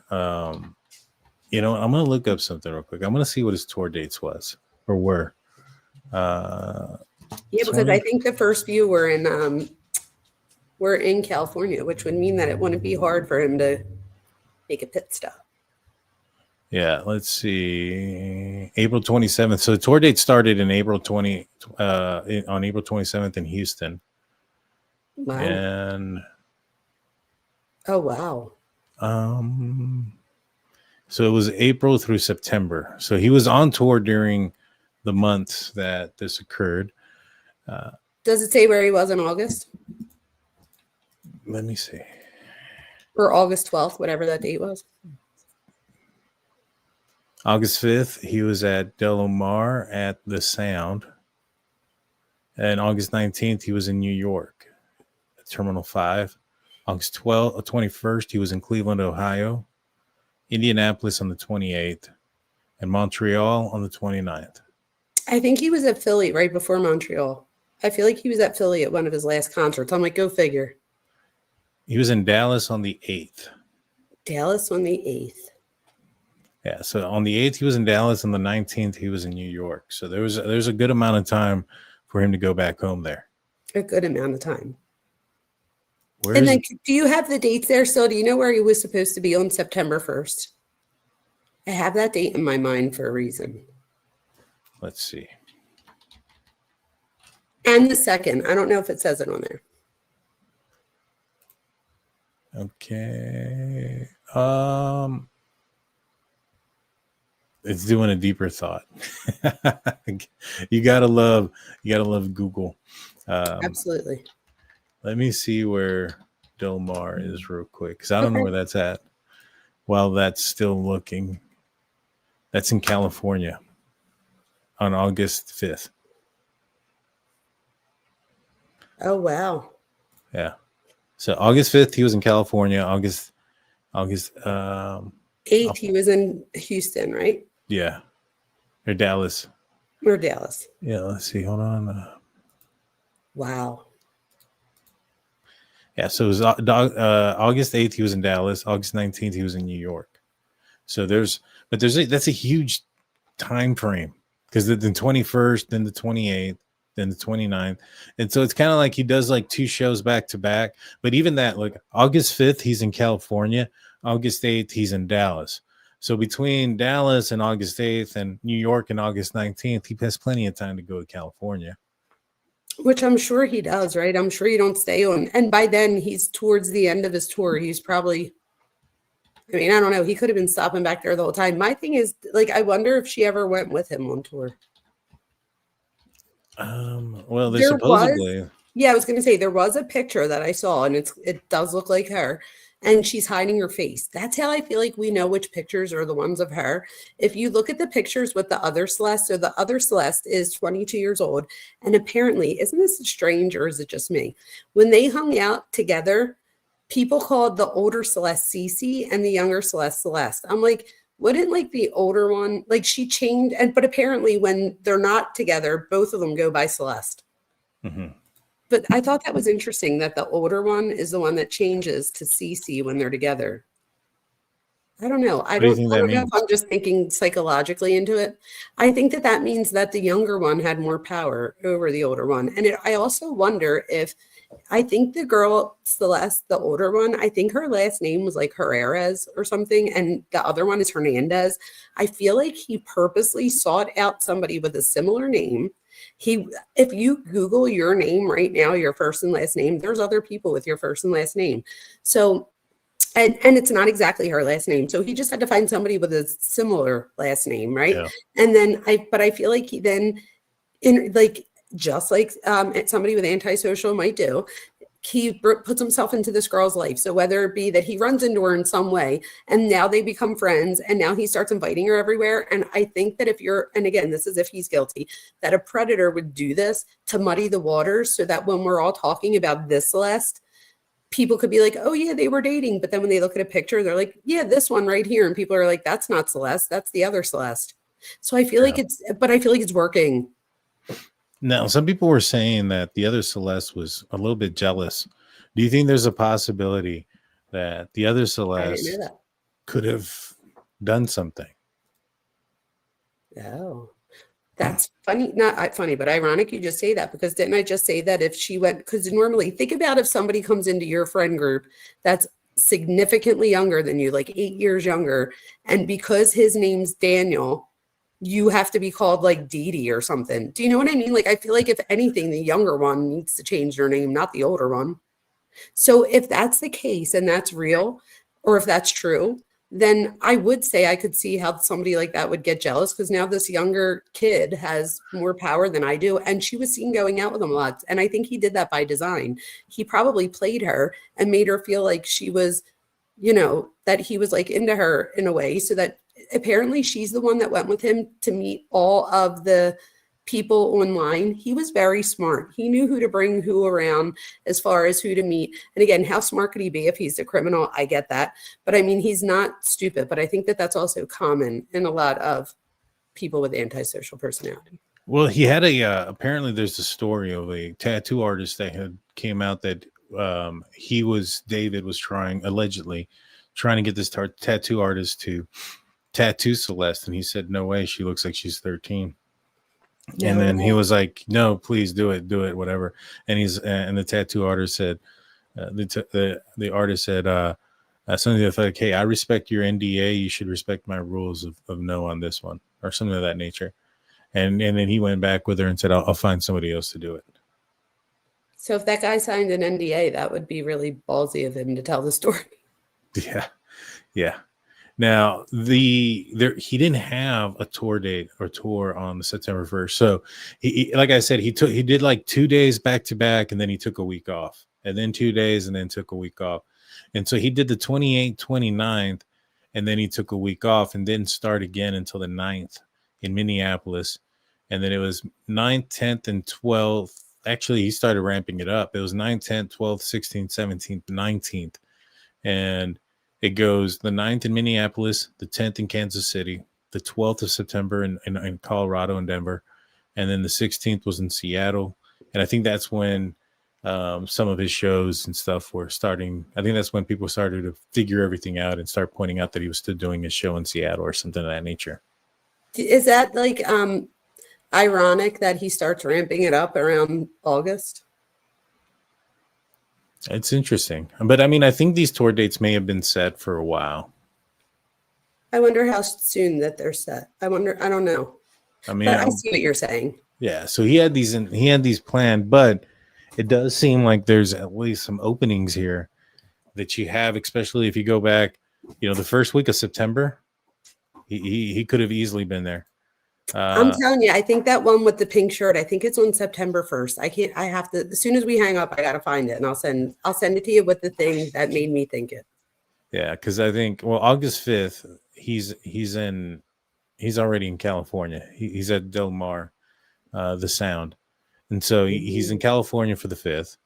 You know, I'm gonna look up something real quick. I'm gonna see what his tour dates were. Yeah, because I think the first few were in California, which would mean that it wouldn't be hard for him to make a pit stop. Yeah, let's see. April 27th. So the tour date started in April 20 on April 27th in Houston. Wow. And Oh, wow. so it was April through September. So he was on tour during the months that this occurred. Does it say where he was in August Let me see. or August 12th, whatever that date was? August 5th, he was at Del Omar at the Sound. And August 19th, he was in New York at Terminal 5. August 21st, he was in Cleveland, Ohio. Indianapolis on the 28th. And Montreal on the 29th. I think he was at Philly right before Montreal. I feel like he was at Philly at one of his last concerts. I'm like, go figure. He was in Dallas on the 8th. Dallas on the 8th. Yeah, so on the 8th, he was in Dallas. On the 19th, he was in New York. So there's a good amount of time for him to go back home there. A good amount of time. Where And is then, do you have the dates there still? Do you know where he was supposed to be on September 1st? I have that date in my mind for a reason. Let's see. And the 2nd. I don't know if it says it on there. Okay. It's doing a deeper thought. You gotta love Google. Absolutely. Let me see where Del Mar is real quick, because I don't know where that's at. While that's still looking, that's in California on August 5th. Oh, wow. Yeah. So August 5th, he was in California. August 8th, he was in Houston, right? yeah. Or Dallas. Or Dallas. Yeah, let's see. Hold on. Wow. Yeah, so it was August 8th, he was in Dallas. August 19th, he was in New York. So that's a huge time frame because the 21st, then the 28th, then the 29th. And so it's kind of like he does like 2 shows back to back. But even that, like August 5th, he's in California. August 8th, he's in Dallas. So between Dallas and August 8th and New York and August 19th, he has plenty of time to go to California. Which I'm sure he does, right? I'm sure you don't stay on. And by then he's towards the end of his tour. He's probably, I mean, I don't know. He could have been stopping back there the whole time. My thing is, like, I wonder if she ever went with him on tour. Well, there's supposedly. Yeah, I was going to say there was a picture that I saw, and it does look like her, and she's hiding her face. That's how I feel like we know which pictures are the ones of her. If you look at the pictures with the other Celeste, so the other Celeste is 22 years old, and apparently, isn't this strange, or is it just me? When they hung out together, people called the older Celeste Cece and the younger Celeste Celeste. I'm like, wouldn't like the older one, like she changed, but apparently when they're not together, both of them go by Celeste. Mm-hmm. But I thought that was interesting that the older one is the one that changes to CC when they're together. I don't know. I don't know if I'm just thinking psychologically into it. I think that means that the younger one had more power over the older one. And I also wonder if, I think the girl Celeste, the older one, I think her last name was like Herrerez or something. And the other one is Hernandez. I feel like he purposely sought out somebody with a similar name. If you Google your name right now, your first and last name, there's other people with your first and last name. So, and it's not exactly her last name. So he just had to find somebody with a similar last name, right? Yeah. And then I feel like he then, just like somebody with antisocial might do, he puts himself into this girl's life. So whether it be that he runs into her in some way and now they become friends and now he starts inviting her everywhere. And I think that and again, this is if he's guilty, that a predator would do this to muddy the waters so that when we're all talking about this Celeste, people could be like, oh yeah, they were dating. But then when they look at a picture, they're like, yeah, this one right here. And people are like, that's not Celeste. That's the other Celeste. So I feel like it's working. Now, some people were saying that the other Celeste was a little bit jealous. Do you think there's a possibility that the other Celeste could have done something? Oh, that's funny. Not funny, but ironic you just say that, because didn't I just say that if she went, because normally think about if somebody comes into your friend group that's significantly younger than you, like 8 years younger, and because his name's Daniel, you have to be called like Dee Dee or something. Do you know what I mean? Like, I feel like if anything, the younger one needs to change their name, not the older one. So if that's the case and that's real, or if that's true, then I would say I could see how somebody like that would get jealous, because now this younger kid has more power than I do. And she was seen going out with him a lot. And I think he did that by design. He probably played her and made her feel like she was, that he was like into her in a way, so that apparently she's the one that went with him to meet all of the people online. He was very smart. He knew who to bring who around as far as who to meet. And again, how smart could he be if he's a criminal? I get that. But I mean, he's not stupid. But I think that that's also common in a lot of people with antisocial personality. Well, he had apparently there's a story of a tattoo artist that had came out that David was allegedly trying to get this tattoo artist to tattoo Celeste, and he said, no way, she looks like she's 13. And then he was like, no, please do it, whatever. And the tattoo artist said, the artist said something to the effect, hey, I respect your NDA, you should respect my rules of no on this one, or something of that nature. And then he went back with her and said, I'll find somebody else to do it. So if that guy signed an NDA, that would be really ballsy of him to tell the story. Yeah. Now, he didn't have a tour date or tour on the September 1st. So, he like I said, he did like 2 days back to back, and then he took a week off, and then 2 days, and then took a week off. And so he did the 28th, 29th, and then he took a week off and didn't start again until the 9th in Minneapolis. And then it was 9th, 10th, and 12th. Actually, he started ramping it up. It was 9th, 10th, 12th, 16th, 17th, 19th. And it goes the 9th in Minneapolis, the 10th in Kansas City, the 12th of September in Colorado and Denver. And then the 16th was in Seattle. And I think that's when some of his shows and stuff were starting. I think that's when people started to figure everything out and start pointing out that he was still doing his show in Seattle or something of that nature. Is that like ironic that he starts ramping it up around August? It's interesting. But I mean, I think these tour dates may have been set for a while. I wonder how soon that they're set. I don't know. I mean, but I see what you're saying. Yeah, so he had these planned, but it does seem like there's at least some openings here that you have, especially if you go back, the first week of September, he could have easily been there. I'm telling you, I think that one with the pink shirt, I think it's on September 1st. I have to, as soon as we hang up, I got to find it, and I'll send it to you with the thing that made me think it. Yeah, because I think, August 5th, he's already in California. He's at Del Mar, the Sound. And so he's in California for the 5th.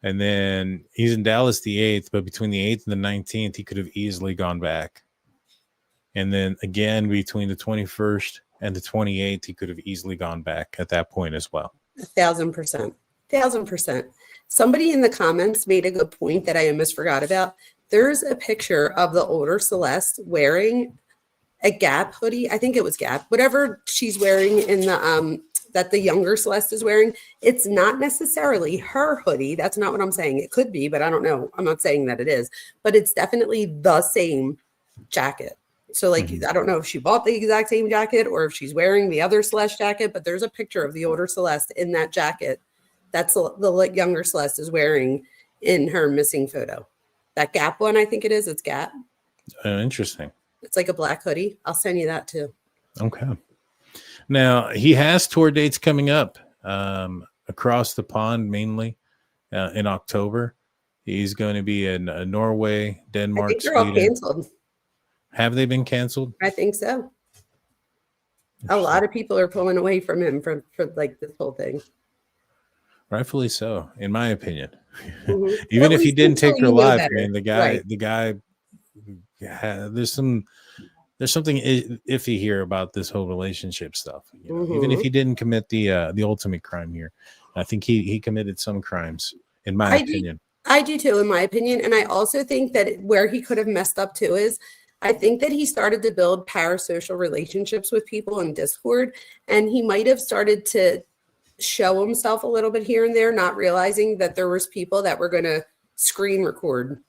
And then he's in Dallas the 8th, but between the 8th and the 19th, he could have easily gone back. And then again, between the 21st and the 28th, he could have easily gone back at that point as well. 1,000%. 1,000%. Somebody in the comments made a good point that I almost forgot about. There's a picture of the older Celeste wearing a Gap hoodie. I think it was Gap. Whatever she's wearing in the that the younger Celeste is wearing, it's not necessarily her hoodie. That's not what I'm saying. It could be, but I don't know. I'm not saying that it is, but it's definitely the same jacket. So like, I don't know if she bought the exact same jacket or if she's wearing the other Celeste jacket, but there's a picture of the older Celeste in that jacket. That's the younger Celeste is wearing in her missing photo. That Gap one, I think it is. It's Gap. Interesting. It's like a black hoodie. I'll send you that too. Okay. Now, he has tour dates coming up across the pond, mainly in October. He's going to be in Norway, Denmark, I think they're all canceled. Have they been canceled? I think so. A lot of people are pulling away from him for like this whole thing. Rightfully so, in my opinion. Mm-hmm. Even if he didn't take her life, man, the guy, there's something iffy here about this whole relationship stuff. Even if he didn't commit the ultimate crime here, I think he committed some crimes, in my opinion. I do too, in my opinion, and I also think that where he could have messed up too is, I think that he started to build parasocial relationships with people in Discord, and he might have started to show himself a little bit here and there, not realizing that there was people that were going to screen record.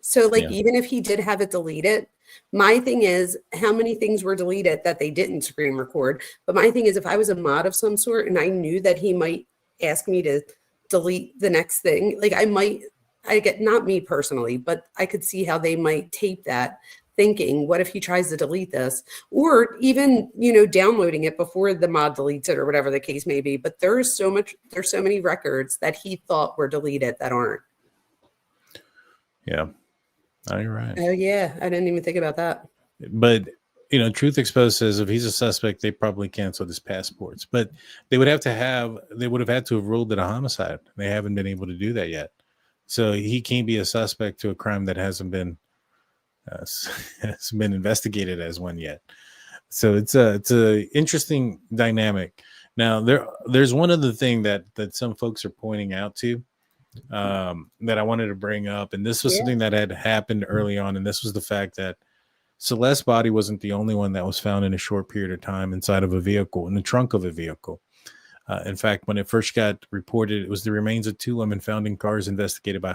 So even if he did have it deleted, my thing is how many things were deleted that they didn't screen record. But my thing is, if I was a mod of some sort and I knew that he might ask me to delete the next thing, like I get, not me personally, but I could see how they might tape that, thinking, what if he tries to delete this? Or even, downloading it before the mod deletes it or whatever the case may be. But there's so many records that he thought were deleted that aren't. Yeah. Oh, you're right. Oh, yeah. I didn't even think about that. But, Truth Exposed says if he's a suspect, they probably canceled his passports. But they would have had to have ruled it a homicide. They haven't been able to do that yet. So he can't be a suspect to a crime that hasn't been investigated as one yet. So it's a interesting dynamic. Now there's one other thing that some folks are pointing out to that I wanted to bring up, and this was something that had happened early on, and this was the fact that Celeste's body wasn't the only one that was found in a short period of time inside of a vehicle, in the trunk of a vehicle. In fact, when it first got reported, it was the remains of 2 women found in cars investigated by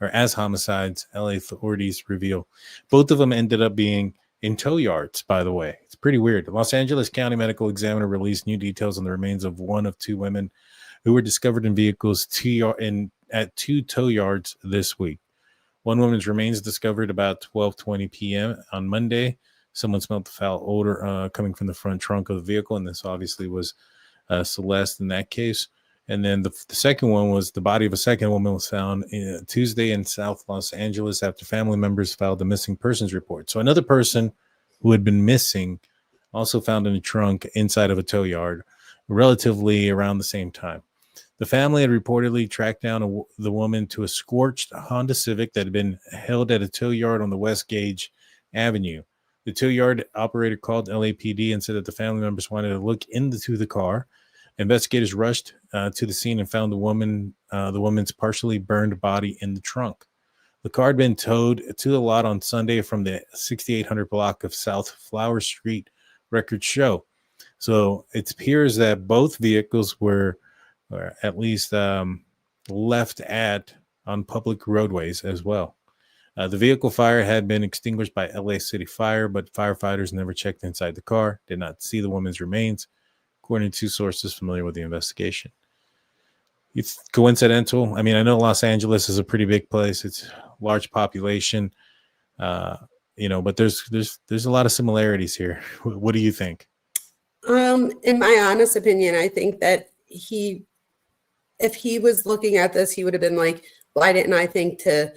as homicides, LA authorities reveal. Both of them ended up being in tow yards, by the way. It's pretty weird. The Los Angeles County Medical Examiner released new details on the remains of one of 2 women who were discovered in vehicles at 2 tow yards this week. One woman's remains discovered about 12:20 p.m. on Monday. Someone smelled the foul odor coming from the front trunk of the vehicle, and this obviously was Celeste in that case. And then the second one was the body of a second woman was found Tuesday in South Los Angeles after family members filed a missing persons report. So another person who had been missing also found in a trunk inside of a tow yard relatively around the same time. The family had reportedly tracked down the woman to a scorched Honda Civic that had been held at a tow yard on the West Gage Avenue. The tow yard operator called LAPD and said that the family members wanted to look into the car Investigators rushed to the scene and found the woman's partially burned body in the trunk. The car had been towed to the lot on Sunday from the 6800 block of South Flower Street Records Show. So it appears that both vehicles were or at least left on public roadways as well. The vehicle fire had been extinguished by LA City Fire, but firefighters never checked inside the car, did not see the woman's remains, according to sources familiar with the investigation. It's coincidental. I mean, I know Los Angeles is a pretty big place. It's a large population, but there's a lot of similarities here. What do you think? In my honest opinion, I think that if he was looking at this, he would have been like, why didn't I think to,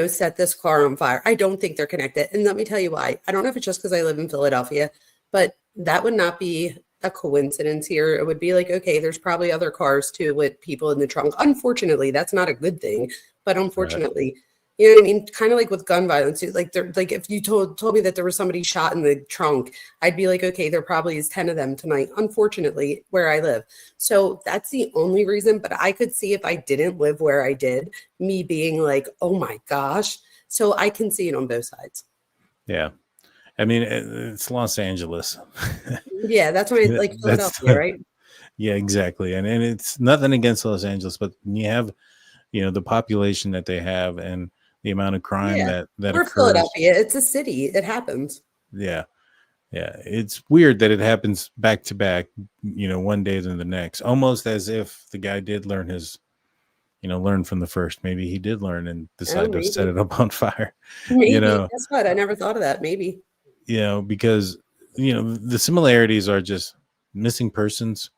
set this car on fire? I don't think they're connected. And let me tell you why. I don't know if it's just because I live in Philadelphia, but that would not be a coincidence here. It would be like, okay, there's probably other cars too with people in the trunk. Unfortunately, that's not a good thing, but unfortunately, you know what I mean? Kind of like with gun violence, like if you told me that there was somebody shot in the trunk, I'd be like, okay, there probably is 10 of them tonight, unfortunately, where I live. So that's the only reason, but I could see if I didn't live where I did, me being like, oh my gosh. So I can see it on both sides. Yeah. I mean, it's Los Angeles. Yeah, that's why like Philadelphia, right? Yeah, exactly. And it's nothing against Los Angeles, but when you have, the population that they have and the amount of crime that We're occurs. Philadelphia. It's a city. It happens. Yeah. Yeah. It's weird that it happens back to back, one day than the next, almost as if the guy did learn learn from the first. Maybe he did learn and decided to set it up on fire. Maybe. Guess what? I never thought of that. Maybe. Because, the similarities are just missing persons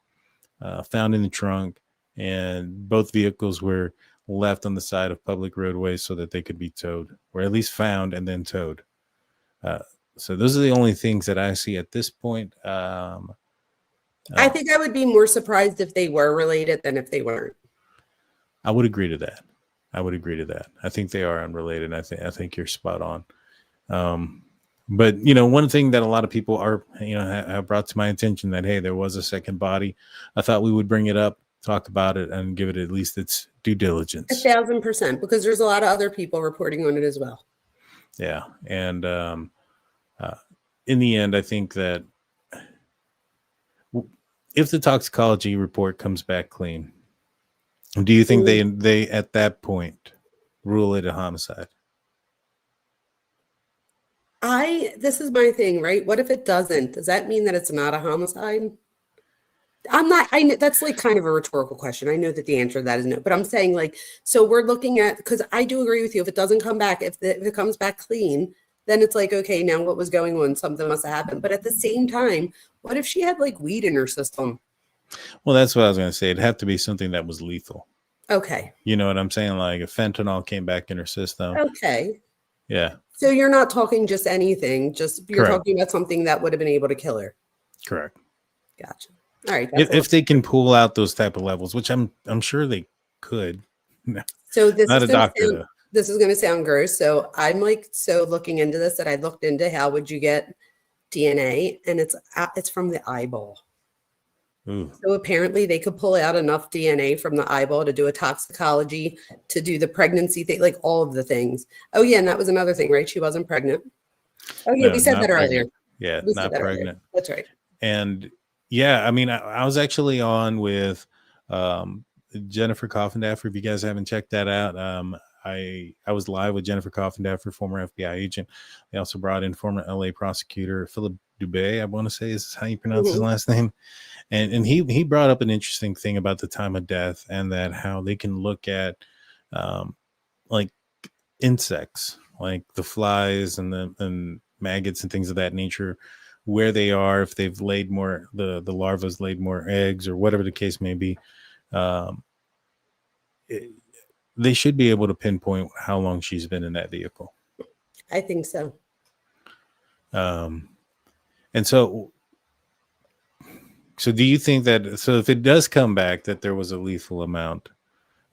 found in the trunk, and both vehicles were left on the side of public roadways so that they could be towed, or at least found and then towed. So those are the only things that I see at this point. I think I would be more surprised if they were related than if they weren't. I would agree to that. I think they are unrelated. I think you're spot on. But one thing that a lot of people are, have brought to my attention that, hey, there was a second body. I thought we would bring it up, talk about it, and give it at least its due diligence. 1,000%, because there's a lot of other people reporting on it as well. Yeah. And in the end, I think that if the toxicology report comes back clean, do you think they at that point rule it a homicide? This is my thing, right? What if it doesn't? Does that mean that it's not a homicide? That's like kind of a rhetorical question. I know that the answer to that is no, but I'm saying like, so we're looking at, because I do agree with you. If it doesn't come back, if it comes back clean, then it's like, okay, now what was going on? Something must have happened. But at the same time, what if she had like weed in her system? Well, that's what I was going to say. It'd have to be something that was lethal. Okay. You know what I'm saying? Like if fentanyl came back in her system. Okay. Yeah. So you're not talking just anything, you're Correct. talking about something that would have been able to kill her. Correct. Gotcha. All right. If they can pull out those type of levels, which I'm sure they could. So this not is a doctor. This is going to sound gross. So I'm looking into this that I looked into how would you get DNA, and it's from the eyeball. Ooh. So apparently they could pull out enough DNA from the eyeball to do a toxicology, to do the pregnancy thing, like all of the things. Oh yeah, and that was another thing, right? She wasn't pregnant. Oh yeah, we said that earlier. Yeah, we not pregnant. That's right. And yeah, I mean, I was actually on with Jennifer Coffindaffer. If you guys haven't checked that out, I was live with Jennifer Coffindaffer, former FBI agent. They also brought in former LA prosecutor Philip Dubé, I want to say is how you pronounce his last name. And he brought up an interesting thing about the time of death, and that how they can look at like insects, like the flies and maggots and things of that nature, where they are, if they've laid more, the larva's laid more eggs or whatever the case may be. They should be able to pinpoint how long she's been in that vehicle. I think so. And so do you think that, so if it does come back that there was a lethal amount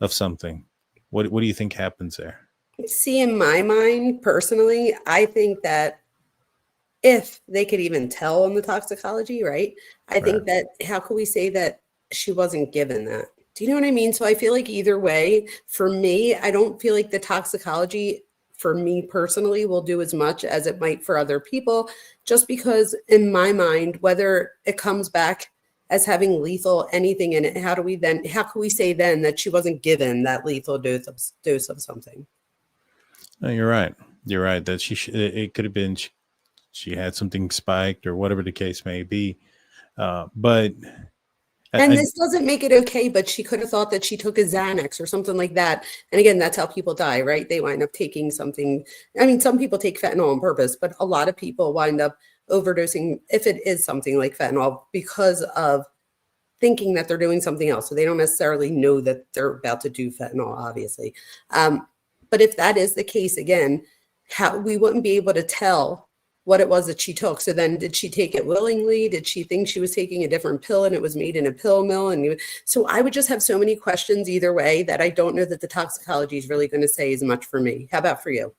of something, what do you think happens there? See, in my mind, personally, I think that if they could even tell on the toxicology, right? I think that, how could we say that she wasn't given that. Do you know what I mean? So I feel like either way, for me, I don't feel like the toxicology for me personally will do as much as it might for other people, just because in my mind, whether it comes back as having lethal anything in it, how can we say then that she wasn't given that lethal dose of something? No, you're right. You're right that it could have been she had something spiked or whatever the case may be. But And this doesn't make it okay, but she could have thought that she took a Xanax or something like that. And again, that's how people die, right? They wind up taking something. I mean, some people take fentanyl on purpose, but a lot of people wind up overdosing if it is something like fentanyl because of thinking that they're doing something else. So they don't necessarily know that they're about to do fentanyl, obviously. But if that is the case, again, how we wouldn't be able to tell what it was that she took. So then did she take it willingly? Did she think she was taking a different pill and it was made in a pill mill? So I would just have so many questions either way that I don't know that the toxicology is really going to say as much for me. How about for you?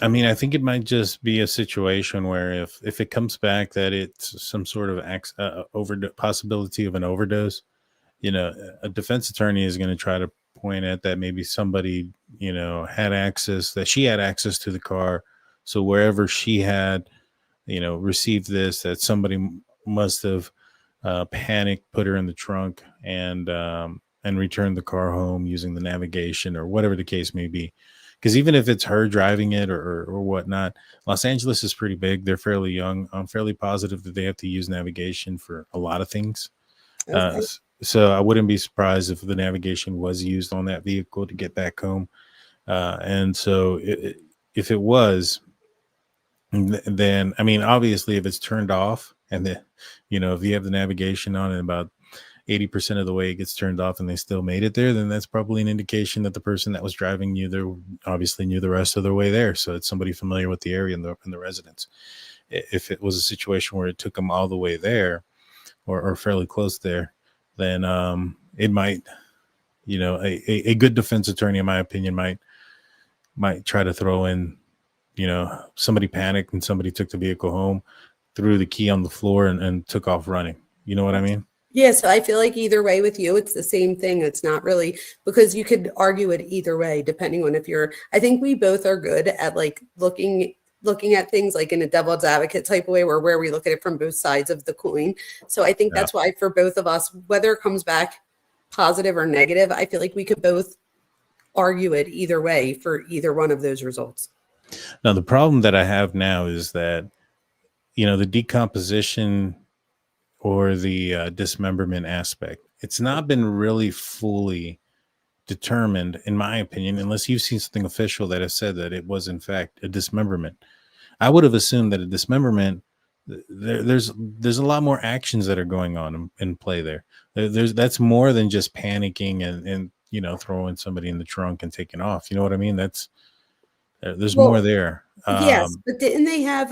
I mean, I think it might just be a situation where if it comes back that it's some sort of possibility of an overdose, a defense attorney is going to try to point at that maybe somebody, she had access to the car. So wherever she had, received this, that somebody must have panicked, put her in the trunk and returned the car home using the navigation or whatever the case may be. Because even if it's her driving it or whatnot, Los Angeles is pretty big. They're fairly young. I'm fairly positive that they have to use navigation for a lot of things. Okay. So I wouldn't be surprised if the navigation was used on that vehicle to get back home. And so if it was, then, I mean, obviously if it's turned off and if you have the navigation on and about 80% of the way it gets turned off and they still made it there, then that's probably an indication that the person that was driving you there obviously knew the rest of their way there. So it's somebody familiar with the area and the residents. If it was a situation where it took them all the way there or fairly close there, then it might, a good defense attorney, in my opinion, might try to throw in, somebody panicked and somebody took the vehicle home, threw the key on the floor and took off running. You know what I mean? Yeah, so I feel like either way with you, it's the same thing. It's not really, because you could argue it either way, depending on I think we both are good at like looking at things like in a devil's advocate type of way where we look at it from both sides of the coin. So I think that's why for both of us, whether it comes back positive or negative, I feel like we could both argue it either way for either one of those results. Now, the problem that I have now is that, the decomposition or the dismemberment aspect, it's not been really fully determined, in my opinion, unless you've seen something official that has said that it was in fact a dismemberment. I would have assumed that a dismemberment, there's a lot more actions that are going on in play there. That's more than just panicking and throwing somebody in the trunk and taking off. You know what I mean? There's more there. Yes, but didn't they have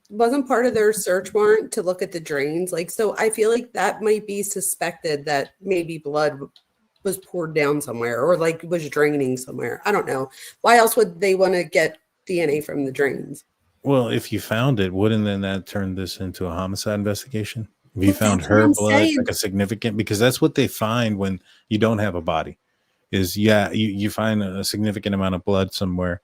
wasn't part of their search warrant to look at the drains? Like, so I feel like that might be suspected that maybe blood was poured down somewhere or like was draining somewhere. I don't know. Why else would they want to get DNA from the drains? Well, if you found it, wouldn't then that turn this into a homicide investigation? If you found her blood like a significant, because that's what they find when you don't have a body, is you find a significant amount of blood somewhere.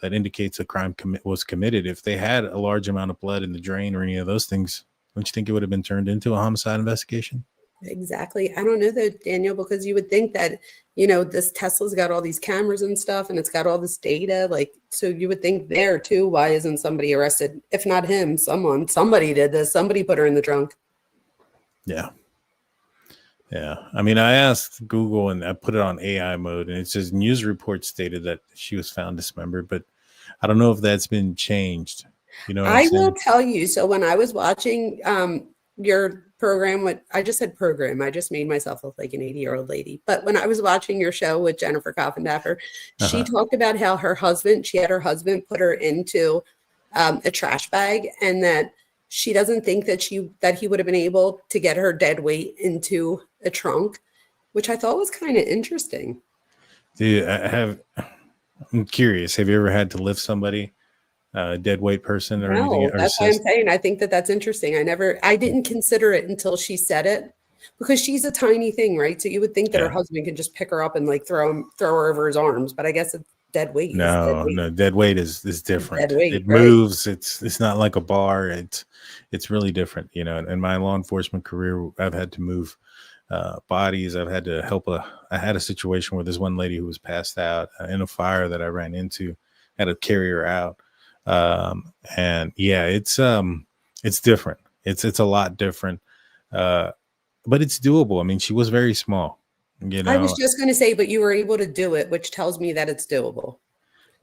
That indicates a crime was committed. If they had a large amount of blood in the drain or any of those things, don't you think it would have been turned into a homicide investigation? Exactly. I don't know though, Daniel, because you would think that, this Tesla's got all these cameras and stuff and it's got all this data. Like, so you would think there too, why isn't somebody arrested? If not him, somebody did this. Somebody put her in the trunk. Yeah. Yeah. I mean, I asked Google and I put it on AI mode and it says news report stated that she was found dismembered, but I don't know if that's been changed. I will tell you. So when I was watching your program, I just said program. I just made myself look like an 80-year-old lady. But when I was watching your show with Jennifer Coffindaffer, she talked about how she had her husband put her into a trash bag and that she doesn't think that he would have been able to get her dead weight into a trunk, which I thought was kind of interesting. Dude, I'm curious. Have you ever had to lift somebody dead weight person or anything? No, Or that's why I'm saying I think that that's interesting. I didn't consider it until she said it because she's a tiny thing, right? So you would think that her Yeah. husband can just pick her up and like throw her over his arms, but I guess it's dead weight. Is dead weight. No, dead weight is different. Dead weight, It right? moves. It's not like a bar. It's really different. You know, in my law enforcement career, I've had to move bodies. I've had to help I had a situation where this one lady who was passed out in a fire that I ran into, had to carry her out. And yeah, it's different. It's a lot different. But it's doable. I mean, she was very small, you I was know. just going to say, but you were able to do it, which tells me that it's doable.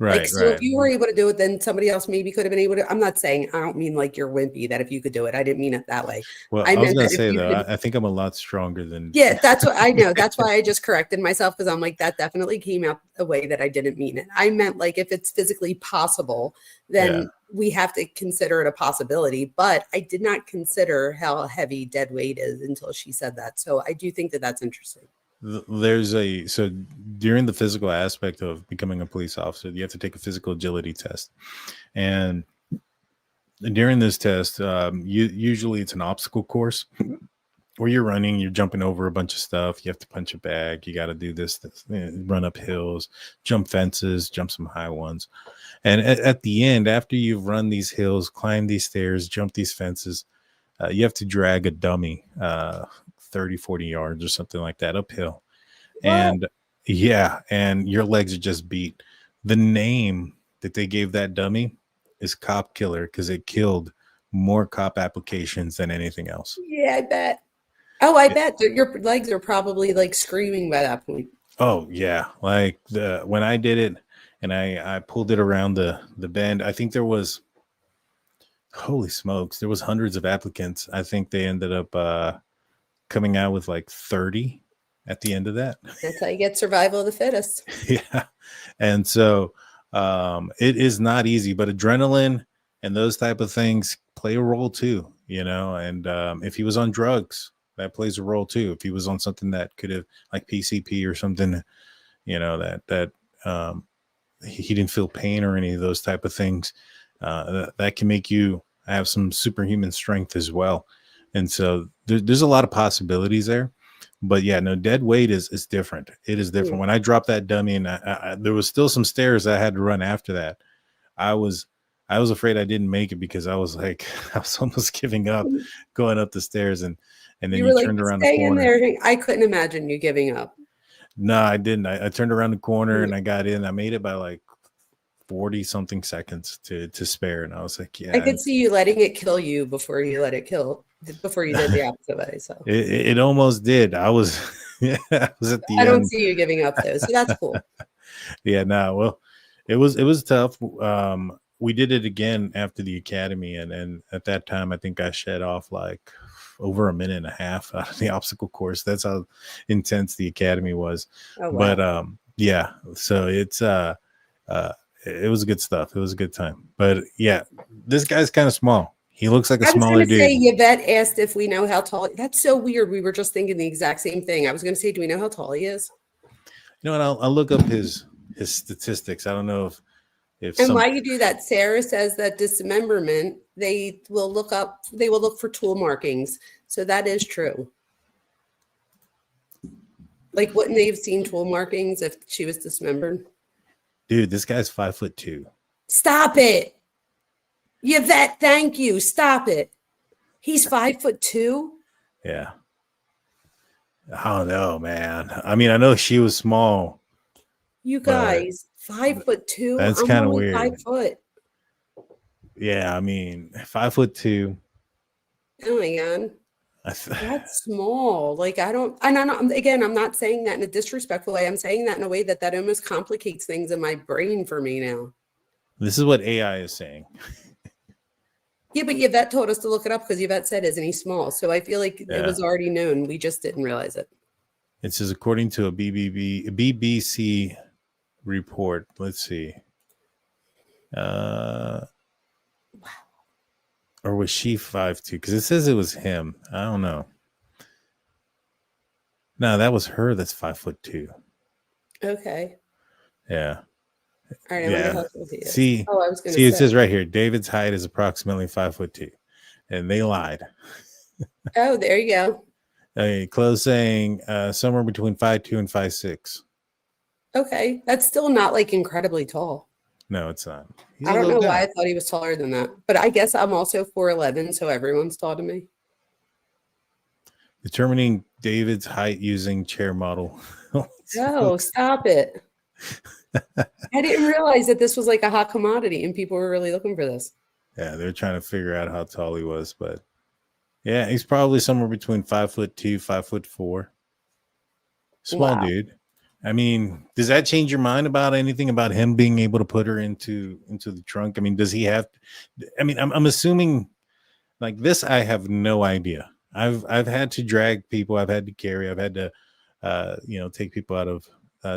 Like, Right, so if right. you were able to do it, then somebody else maybe could have been able to. I'm not saying, I don't mean like you're wimpy, that if you could do it, I didn't mean it that way. Well, I I was meant gonna that if say you though, could, I think I'm a lot stronger than. yeah, that's what I know. That's why I just corrected myself because I'm like, that definitely came out a way that I didn't mean it. I meant like if it's physically possible, then Yeah. we have to consider it a possibility. But I did not consider how heavy dead weight is until she said that. So I do think that that's interesting. So during the physical aspect of becoming a police officer, you have to take a physical agility test, and during this test, usually it's an obstacle course where you're running, you're jumping over a bunch of stuff. You have to punch a bag. You got to do this, run up hills, jump fences, jump some high ones. And at the end, after you've run these hills, climbed these stairs, jumped these fences, you have to drag a dummy 30, 40 yards or something like that uphill. And yeah, and your legs are just beat. The name that they gave that dummy is Cop Killer because it killed more cop applications than anything else. Yeah, I bet. Oh, I bet that your legs are probably like screaming by that point. Oh yeah, like when I did it and I pulled it around the bend, I think there was, holy smokes, there was hundreds of applicants. I think they ended up coming out with like 30 at the end of that. That's how you get survival of the fittest. Yeah. And so it is not easy, but adrenaline and those type of things play a role too, you know. And if he was on drugs, that plays a role too. If he was on something that could have, like PCP or something, you know, that he didn't feel pain or any of those type of things, that can make you have some superhuman strength as well. And so there's a lot of possibilities there. But yeah, no, dead weight is different. It is different. When I dropped that dummy and there was still some stairs I had to run after that, I was afraid I didn't make it because I was like, I was almost giving up going up the stairs, and then You were like, turned around the stay in corner. there. I couldn't imagine you giving up. No, I didn't. I turned around the corner and I got in. I made it by like 40 something seconds to spare, and I was like, yeah. I could see you letting it kill you before you let it kill, before you did the opposite way. So It almost did. I was yeah, I was at the I don't end. see you giving up though. So that's cool. Yeah, no, well, it was tough. We did it again after the academy, and at that time I think I shed off like over a minute and a half out of the obstacle course. That's how intense the academy was. Oh, wow. But yeah, so it was good stuff. It was a good time. But yeah, this guy's kind of small. He looks like a smaller dude. I was going to say, Yvette asked if we know how tall. That's so weird. We were just thinking the exact same thing. I was going to say, do we know how tall he is? You know what? I'll look up his statistics. I don't know if And while you do that, Sarah says that dismemberment, they will look for tool markings. So that is true. Like, wouldn't they have seen tool markings if she was dismembered? Dude, this guy's 5'2". Stop it. Yvette, thank you. Stop it. He's 5'2". Yeah. I don't know, man. I mean, I know she was small. You guys, 5'2". That's kind of weird. 5 foot. Yeah, I mean, 5'2". Oh my God. That's small. Like, again, I'm not saying that in a disrespectful way. I'm saying that in a way that almost complicates things in my brain for me now. This is what AI is saying. Yeah, but Yvette told us to look it up because Yvette said, isn't he small? So I feel like it was already known. We just didn't realize it. It says, according to a BBC report, let's see. Or was she 5'2"? Because it says it was him. I don't know. No, that was her. That's 5'2". Okay. Yeah. All right, I wonder Yeah. how tall he is. See, Oh, I was going to see, it say. says right here, David's height is approximately 5'2", and they lied. Oh, there you go. Close saying somewhere between 5'2" and 5'6". Okay, that's still not like incredibly tall. No, it's not. He's I a don't little know why guy. I thought he was taller than that, but I guess I'm also 4'11", so everyone's tall to me. Determining David's height using chair model. Oh, stop it. I didn't realize that this was like a hot commodity and people were really looking for this. Yeah, they're trying to figure out how tall he was, but yeah, he's probably somewhere between 5'2", 5'4". Small Wow. dude. I mean, does that change your mind about anything about him being able to put her into the trunk? I mean, does he have? I mean, I'm assuming like this. I have no idea. I've had to drag people. I've had to carry. I've had to, take people out of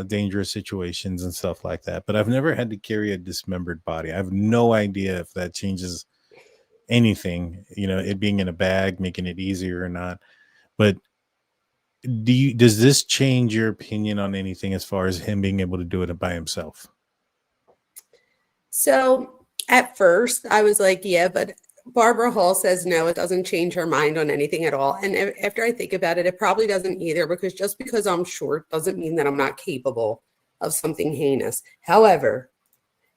dangerous situations and stuff like that. But I've never had to carry a dismembered body. I have no idea if that changes anything. It being in a bag, making it easier or not. But does this change your opinion on anything as far as him being able to do it by himself? So at first I was like, yeah, but Barbara Hall says no, it doesn't change her mind on anything at all. And after I think about it, it probably doesn't either, because just because I'm short doesn't mean that I'm not capable of something heinous. However,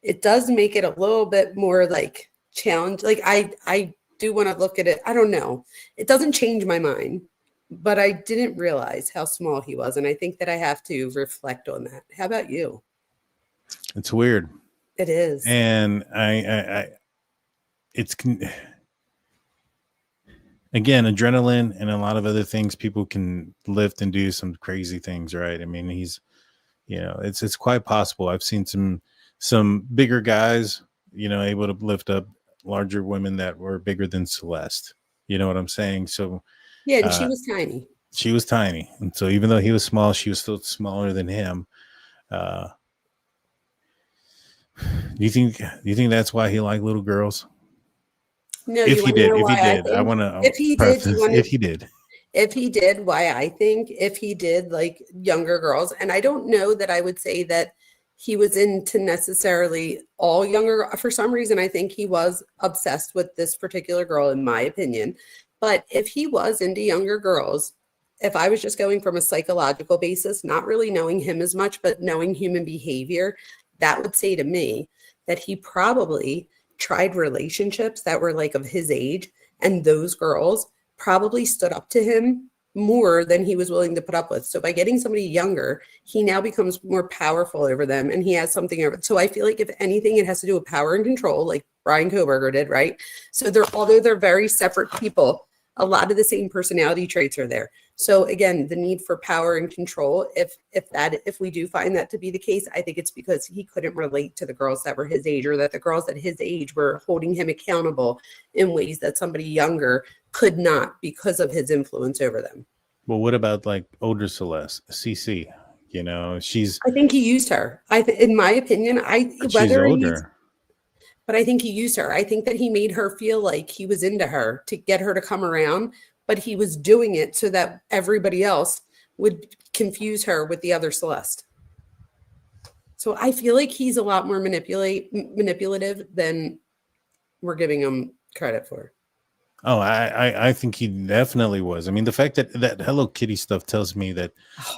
it does make it a little bit more like challenge. Like I do want to look at it. I don't know. It doesn't change my mind, but I didn't realize how small he was. And I think that I have to reflect on that. How about you? It's weird. It is. And I it's again, adrenaline and a lot of other things. People can lift and do some crazy things, right? I mean, it's quite possible. I've seen some bigger guys, able to lift up larger women that were bigger than Celeste. You know what I'm saying? So Yeah, and she was tiny. she was tiny, and so even though he was small, she was still smaller than him. Do you think that's why he liked little girls? No, If you he want to did, know if he why I did, I think? want to If he did, you want if he did. if he did, why I think if he did like younger girls, and I don't know that I would say that he was into necessarily all younger. For some reason, I think he was obsessed with this particular girl, in my opinion. But if he was into younger girls, if I was just going from a psychological basis, not really knowing him as much, but knowing human behavior, that would say to me that he probably tried relationships that were like of his age, and those girls probably stood up to him more than he was willing to put up with. So by getting somebody younger, he now becomes more powerful over them, and he has something over. So I feel like if anything, it has to do with power and control, like Bryan Kohberger did, right? So although they're very separate people, a lot of the same personality traits are there. So again, the need for power and control, if we do find that to be the case, I think it's because he couldn't relate to the girls that were his age, or that the girls at his age were holding him accountable in ways that somebody younger could not, because of his influence over them. Well, what about like older Celeste, CC? I think he used her. In my opinion, She's older. but I think he used her. I think that he made her feel like he was into her to get her to come around, but he was doing it so that everybody else would confuse her with the other Celeste. So I feel like he's a lot more manipulative than we're giving him credit for. Oh, I think he definitely was. I mean, the fact that Hello Kitty stuff tells me that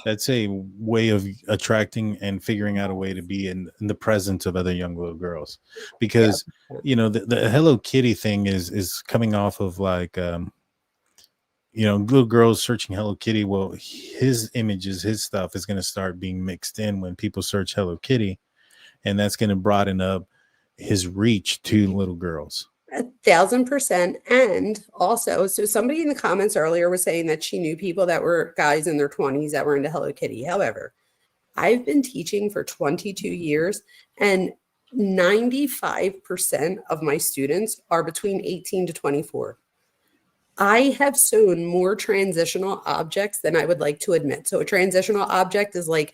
that's a way of attracting and figuring out a way to be in the presence of other young little girls, because the Hello Kitty thing is coming off of like little girls searching Hello Kitty. Well, his images, his stuff is going to start being mixed in when people search Hello Kitty, and that's going to broaden up his reach to little girls. 1,000%. And also, so somebody in the comments earlier was saying that she knew people that were guys in their 20s that were into Hello Kitty. However, I've been teaching for 22 years, and 95% of my students are between 18 to 24. I have sewn more transitional objects than I would like to admit. So a transitional object is like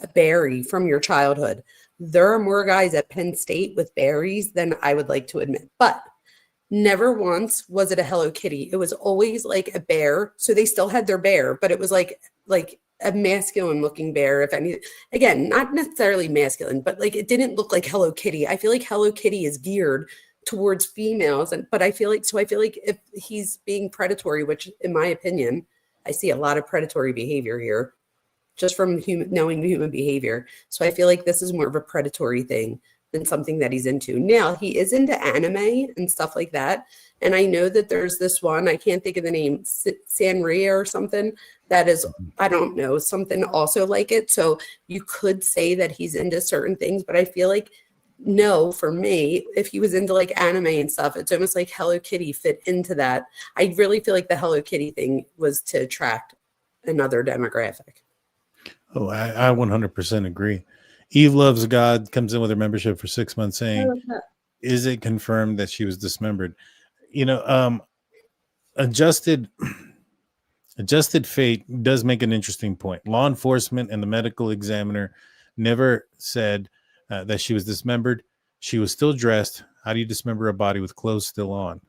a berry from your childhood. There are more guys at Penn State with berries than I would like to admit, but never once was it a Hello Kitty. It was always like a bear. So they still had their bear, but it was like a masculine looking bear. If any, again, not necessarily masculine, but like it didn't look like Hello Kitty. I feel like Hello Kitty is geared towards females, but I feel like if he's being predatory, which in my opinion, I see a lot of predatory behavior here, just from knowing human behavior. So I feel like this is more of a predatory thing than something that he's into. Now, he is into anime and stuff like that. And I know that there's this one, I can't think of the name, Sanria or something, that is, I don't know, something also like it. So you could say that he's into certain things, but I feel like, no, for me, if he was into like anime and stuff, it's almost like Hello Kitty fit into that. I really feel like the Hello Kitty thing was to attract another demographic. Oh, I 100% agree. Eve Loves God comes in with her membership for 6 months saying, is it confirmed that she was dismembered? You know, adjusted fate does make an interesting point. Law enforcement and the medical examiner never said that she was dismembered. She was still dressed. How do you dismember a body with clothes still on?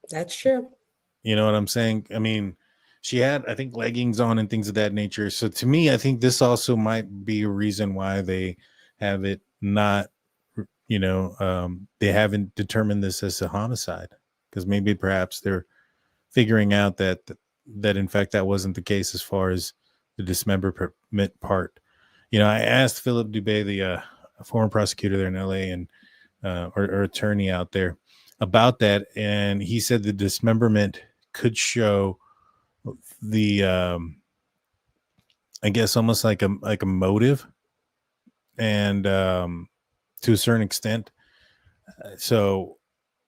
That's true. You know what I'm saying? I mean, she had, I think, leggings on and things of that nature. So to me, I think this also might be a reason why they have it not, you know, they haven't determined this as a homicide, because maybe perhaps they're figuring out that in fact that wasn't the case as far as the dismemberment part. You know, I asked Philip Dubé, the former prosecutor there in LA and or attorney out there, about that, and he said the dismemberment could show the I guess almost like a motive, and to a certain extent. So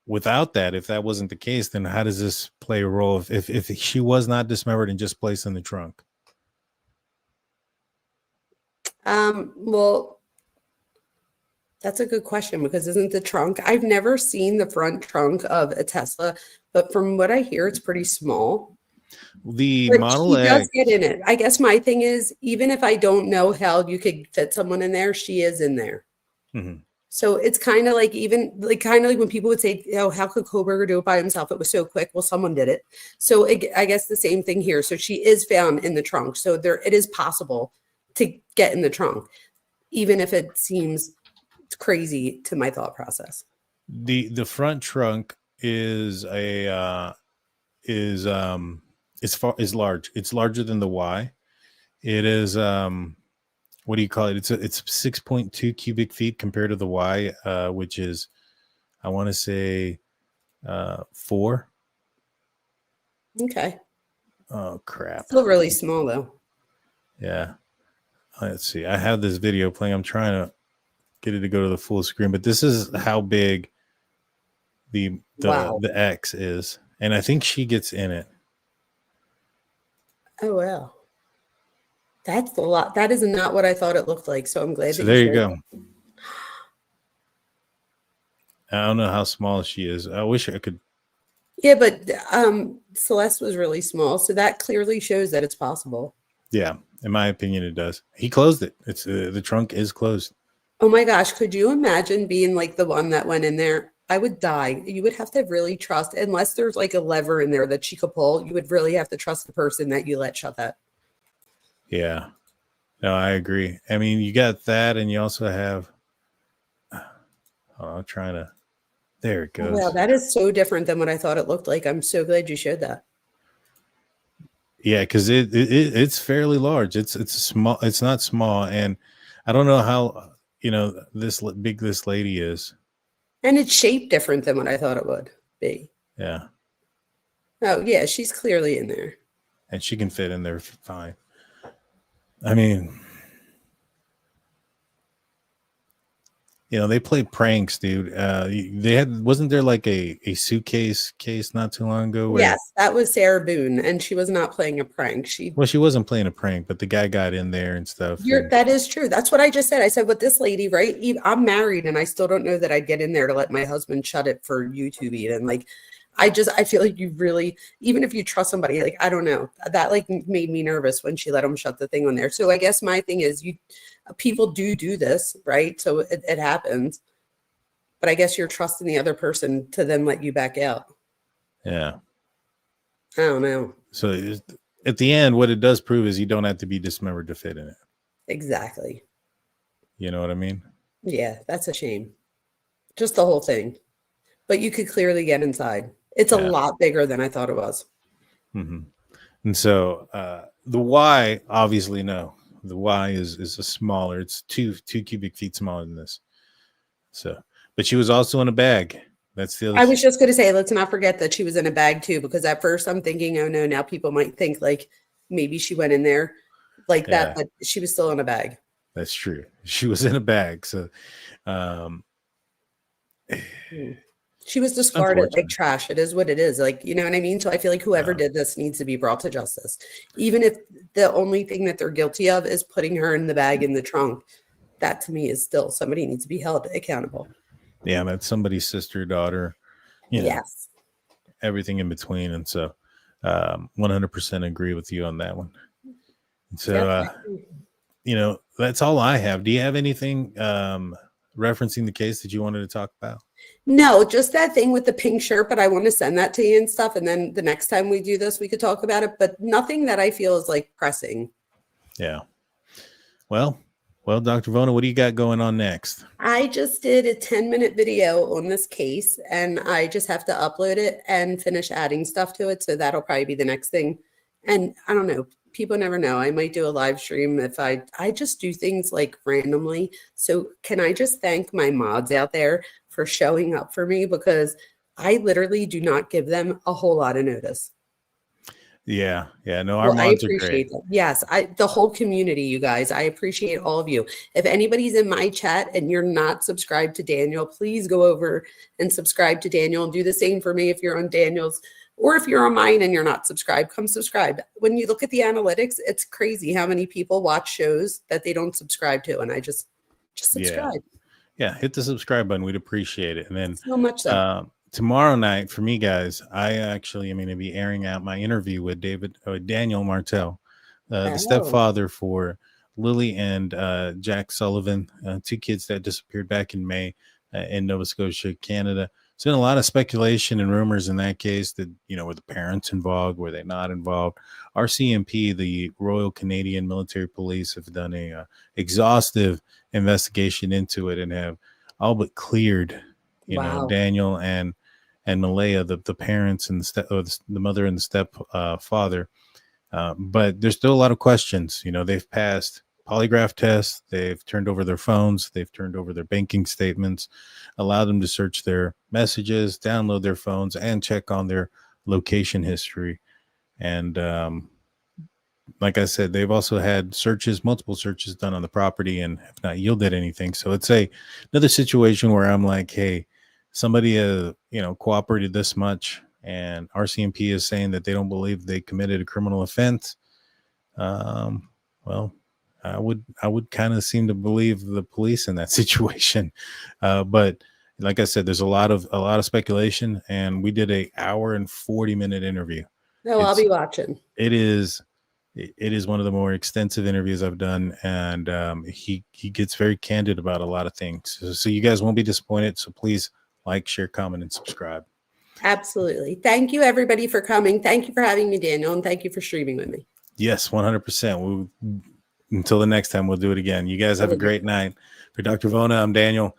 without that, if that wasn't the case, then how does this play a role if she was not dismembered and just placed in the trunk? Well, that's a good question, because isn't the trunk, I've never seen the front trunk of a Tesla, but from what I hear, it's pretty small. The But Model she does X, get in it. I guess my thing is, even if I don't know how you could fit someone in there, she is in there. mm-hmm. So it's kind of like, even like kind of like when people would say, "Oh, how could Kohberger do it by himself? It was so quick." Well, someone did it. So I guess the same thing here. So she is found in the trunk. So it is possible to get in the trunk, even if it seems crazy to my thought process. The front trunk is large. It's larger than the Y. It is what do you call it? It's 6.2 cubic feet compared to the Y, which is, I want to say 4. Okay. Oh crap. Still really small though. Yeah. Let's see. I have this video playing. I'm trying to get it to go to the full screen, but this is how big the X is, and I think she gets in it. Oh wow. That's a lot. That is not what I thought it looked like. So I'm glad. So that there you shared go. that. I don't know how small she is. I wish I could. Yeah, but Celeste was really small, so that clearly shows that it's possible. Yeah, in my opinion, it does. He closed it. It's the trunk is closed. Oh my gosh, could you imagine being like the one that went in there? I would die. You would have to really trust, unless there's like a lever in there that she could pull, you would really have to trust the person that you let shut that. Yeah. No, I agree. I mean, you got that, and you also have. I'm trying to. There it goes. Wow, that is so different than what I thought it looked like. I'm so glad you showed that. Yeah, because it's fairly large. It's small. It's not small, and I don't know how this big this lady is. And it's shaped different than what I thought it would be. Yeah. Oh yeah, she's clearly in there, and she can fit in there fine. I mean, they play pranks, dude. Wasn't there like a suitcase case not too long ago? Yes, that was Sarah Boone, and she was not playing a prank. She wasn't playing a prank, but the guy got in there and stuff. That is true. That's what I just said. I said, with this lady, right? I'm married, and I still don't know that I'd get in there to let my husband shut it for YouTube even. Like, I feel like you really, even if you trust somebody, like, I don't know, that like made me nervous when she let him shut the thing on there. So I guess my thing is, people do this, right? So it happens, but I guess you're trusting the other person to then let you back out. Yeah. I don't know. So at the end, what it does prove is you don't have to be dismembered to fit in it. Exactly. You know what I mean? Yeah, that's a shame. Just the whole thing. But you could clearly get inside. It's a lot bigger than I thought it was. Mm-hmm. And so the Y, obviously, no. The Y is a smaller. It's two cubic feet smaller than this. So, but she was also in a bag. That's the other. I was just going to say, let's not forget that she was in a bag too, because at first I'm thinking, oh no, now people might think like maybe she went in there like that, but she was still in a bag. That's true. She was in a bag. So, she was discarded like trash. It is what it is. Like, you know what I mean? So I feel like whoever did this needs to be brought to justice. Even if the only thing that they're guilty of is putting her in the bag in the trunk, that to me is still somebody needs to be held accountable. Yeah, that's somebody's sister, daughter, you know, yes, everything in between. And so 100% agree with you on that one. And so, you know, that's all I have. Do you have anything referencing the case that you wanted to talk about? No, just that thing with the pink shirt, but I want to send that to you and stuff. And then the next time we do this, we could talk about it, but nothing that I feel is like pressing. Yeah. Well, Dr. Vona, what do you got going on next? I just did a 10-minute video on this case, and I just have to upload it and finish adding stuff to it. So that'll probably be the next thing. And I don't know, people never know. I might do a live stream if I just do things like randomly. So can I just thank my mods out there for showing up for me, because I literally do not give them a whole lot of notice. Yeah. No, our mods are great. Them. Yes, the whole community, you guys, I appreciate all of you. If anybody's in my chat and you're not subscribed to Daniel, please go over and subscribe to Daniel, and do the same for me if you're on Daniel's, or if you're on mine and you're not subscribed, come subscribe. When you look at the analytics, it's crazy how many people watch shows that they don't subscribe to, and I just subscribe. Yeah, hit the subscribe button. We'd appreciate it. And then so much so. Tomorrow night for me, guys, I actually am going to be airing out my interview with Daniel Martel, the stepfather for Lily and Jack Sullivan, two kids that disappeared back in May in Nova Scotia, Canada. There's been a lot of speculation and rumors in that case that, you know, were the parents involved? Were they not involved? RCMP, the Royal Canadian Military Police, have done a exhaustive investigation into it and have all but cleared, you know, Daniel and Malaya, the parents and the mother and the stepfather. But there's still a lot of questions. You know, they've passed polygraph tests. They've turned over their phones. They've turned over their banking statements, allowed them to search their messages, download their phones, and check on their location history. And like I said, they've also had multiple searches done on the property and have not yielded anything. So it's another situation where I'm like, hey, somebody, cooperated this much, and RCMP is saying that they don't believe they committed a criminal offense. Well, I would kind of seem to believe the police in that situation. But like I said, there's a lot of speculation, and we did a 1 hour and 40-minute interview. No, I'll be watching. It is one of the more extensive interviews I've done, and he gets very candid about a lot of things. So you guys won't be disappointed. So please like, share, comment, and subscribe. Absolutely. Thank you, everybody, for coming. Thank you for having me, Daniel, and thank you for streaming with me. Yes, 100%. Until the next time, we'll do it again. You guys have a great night. For Dr. Vona, I'm Daniel.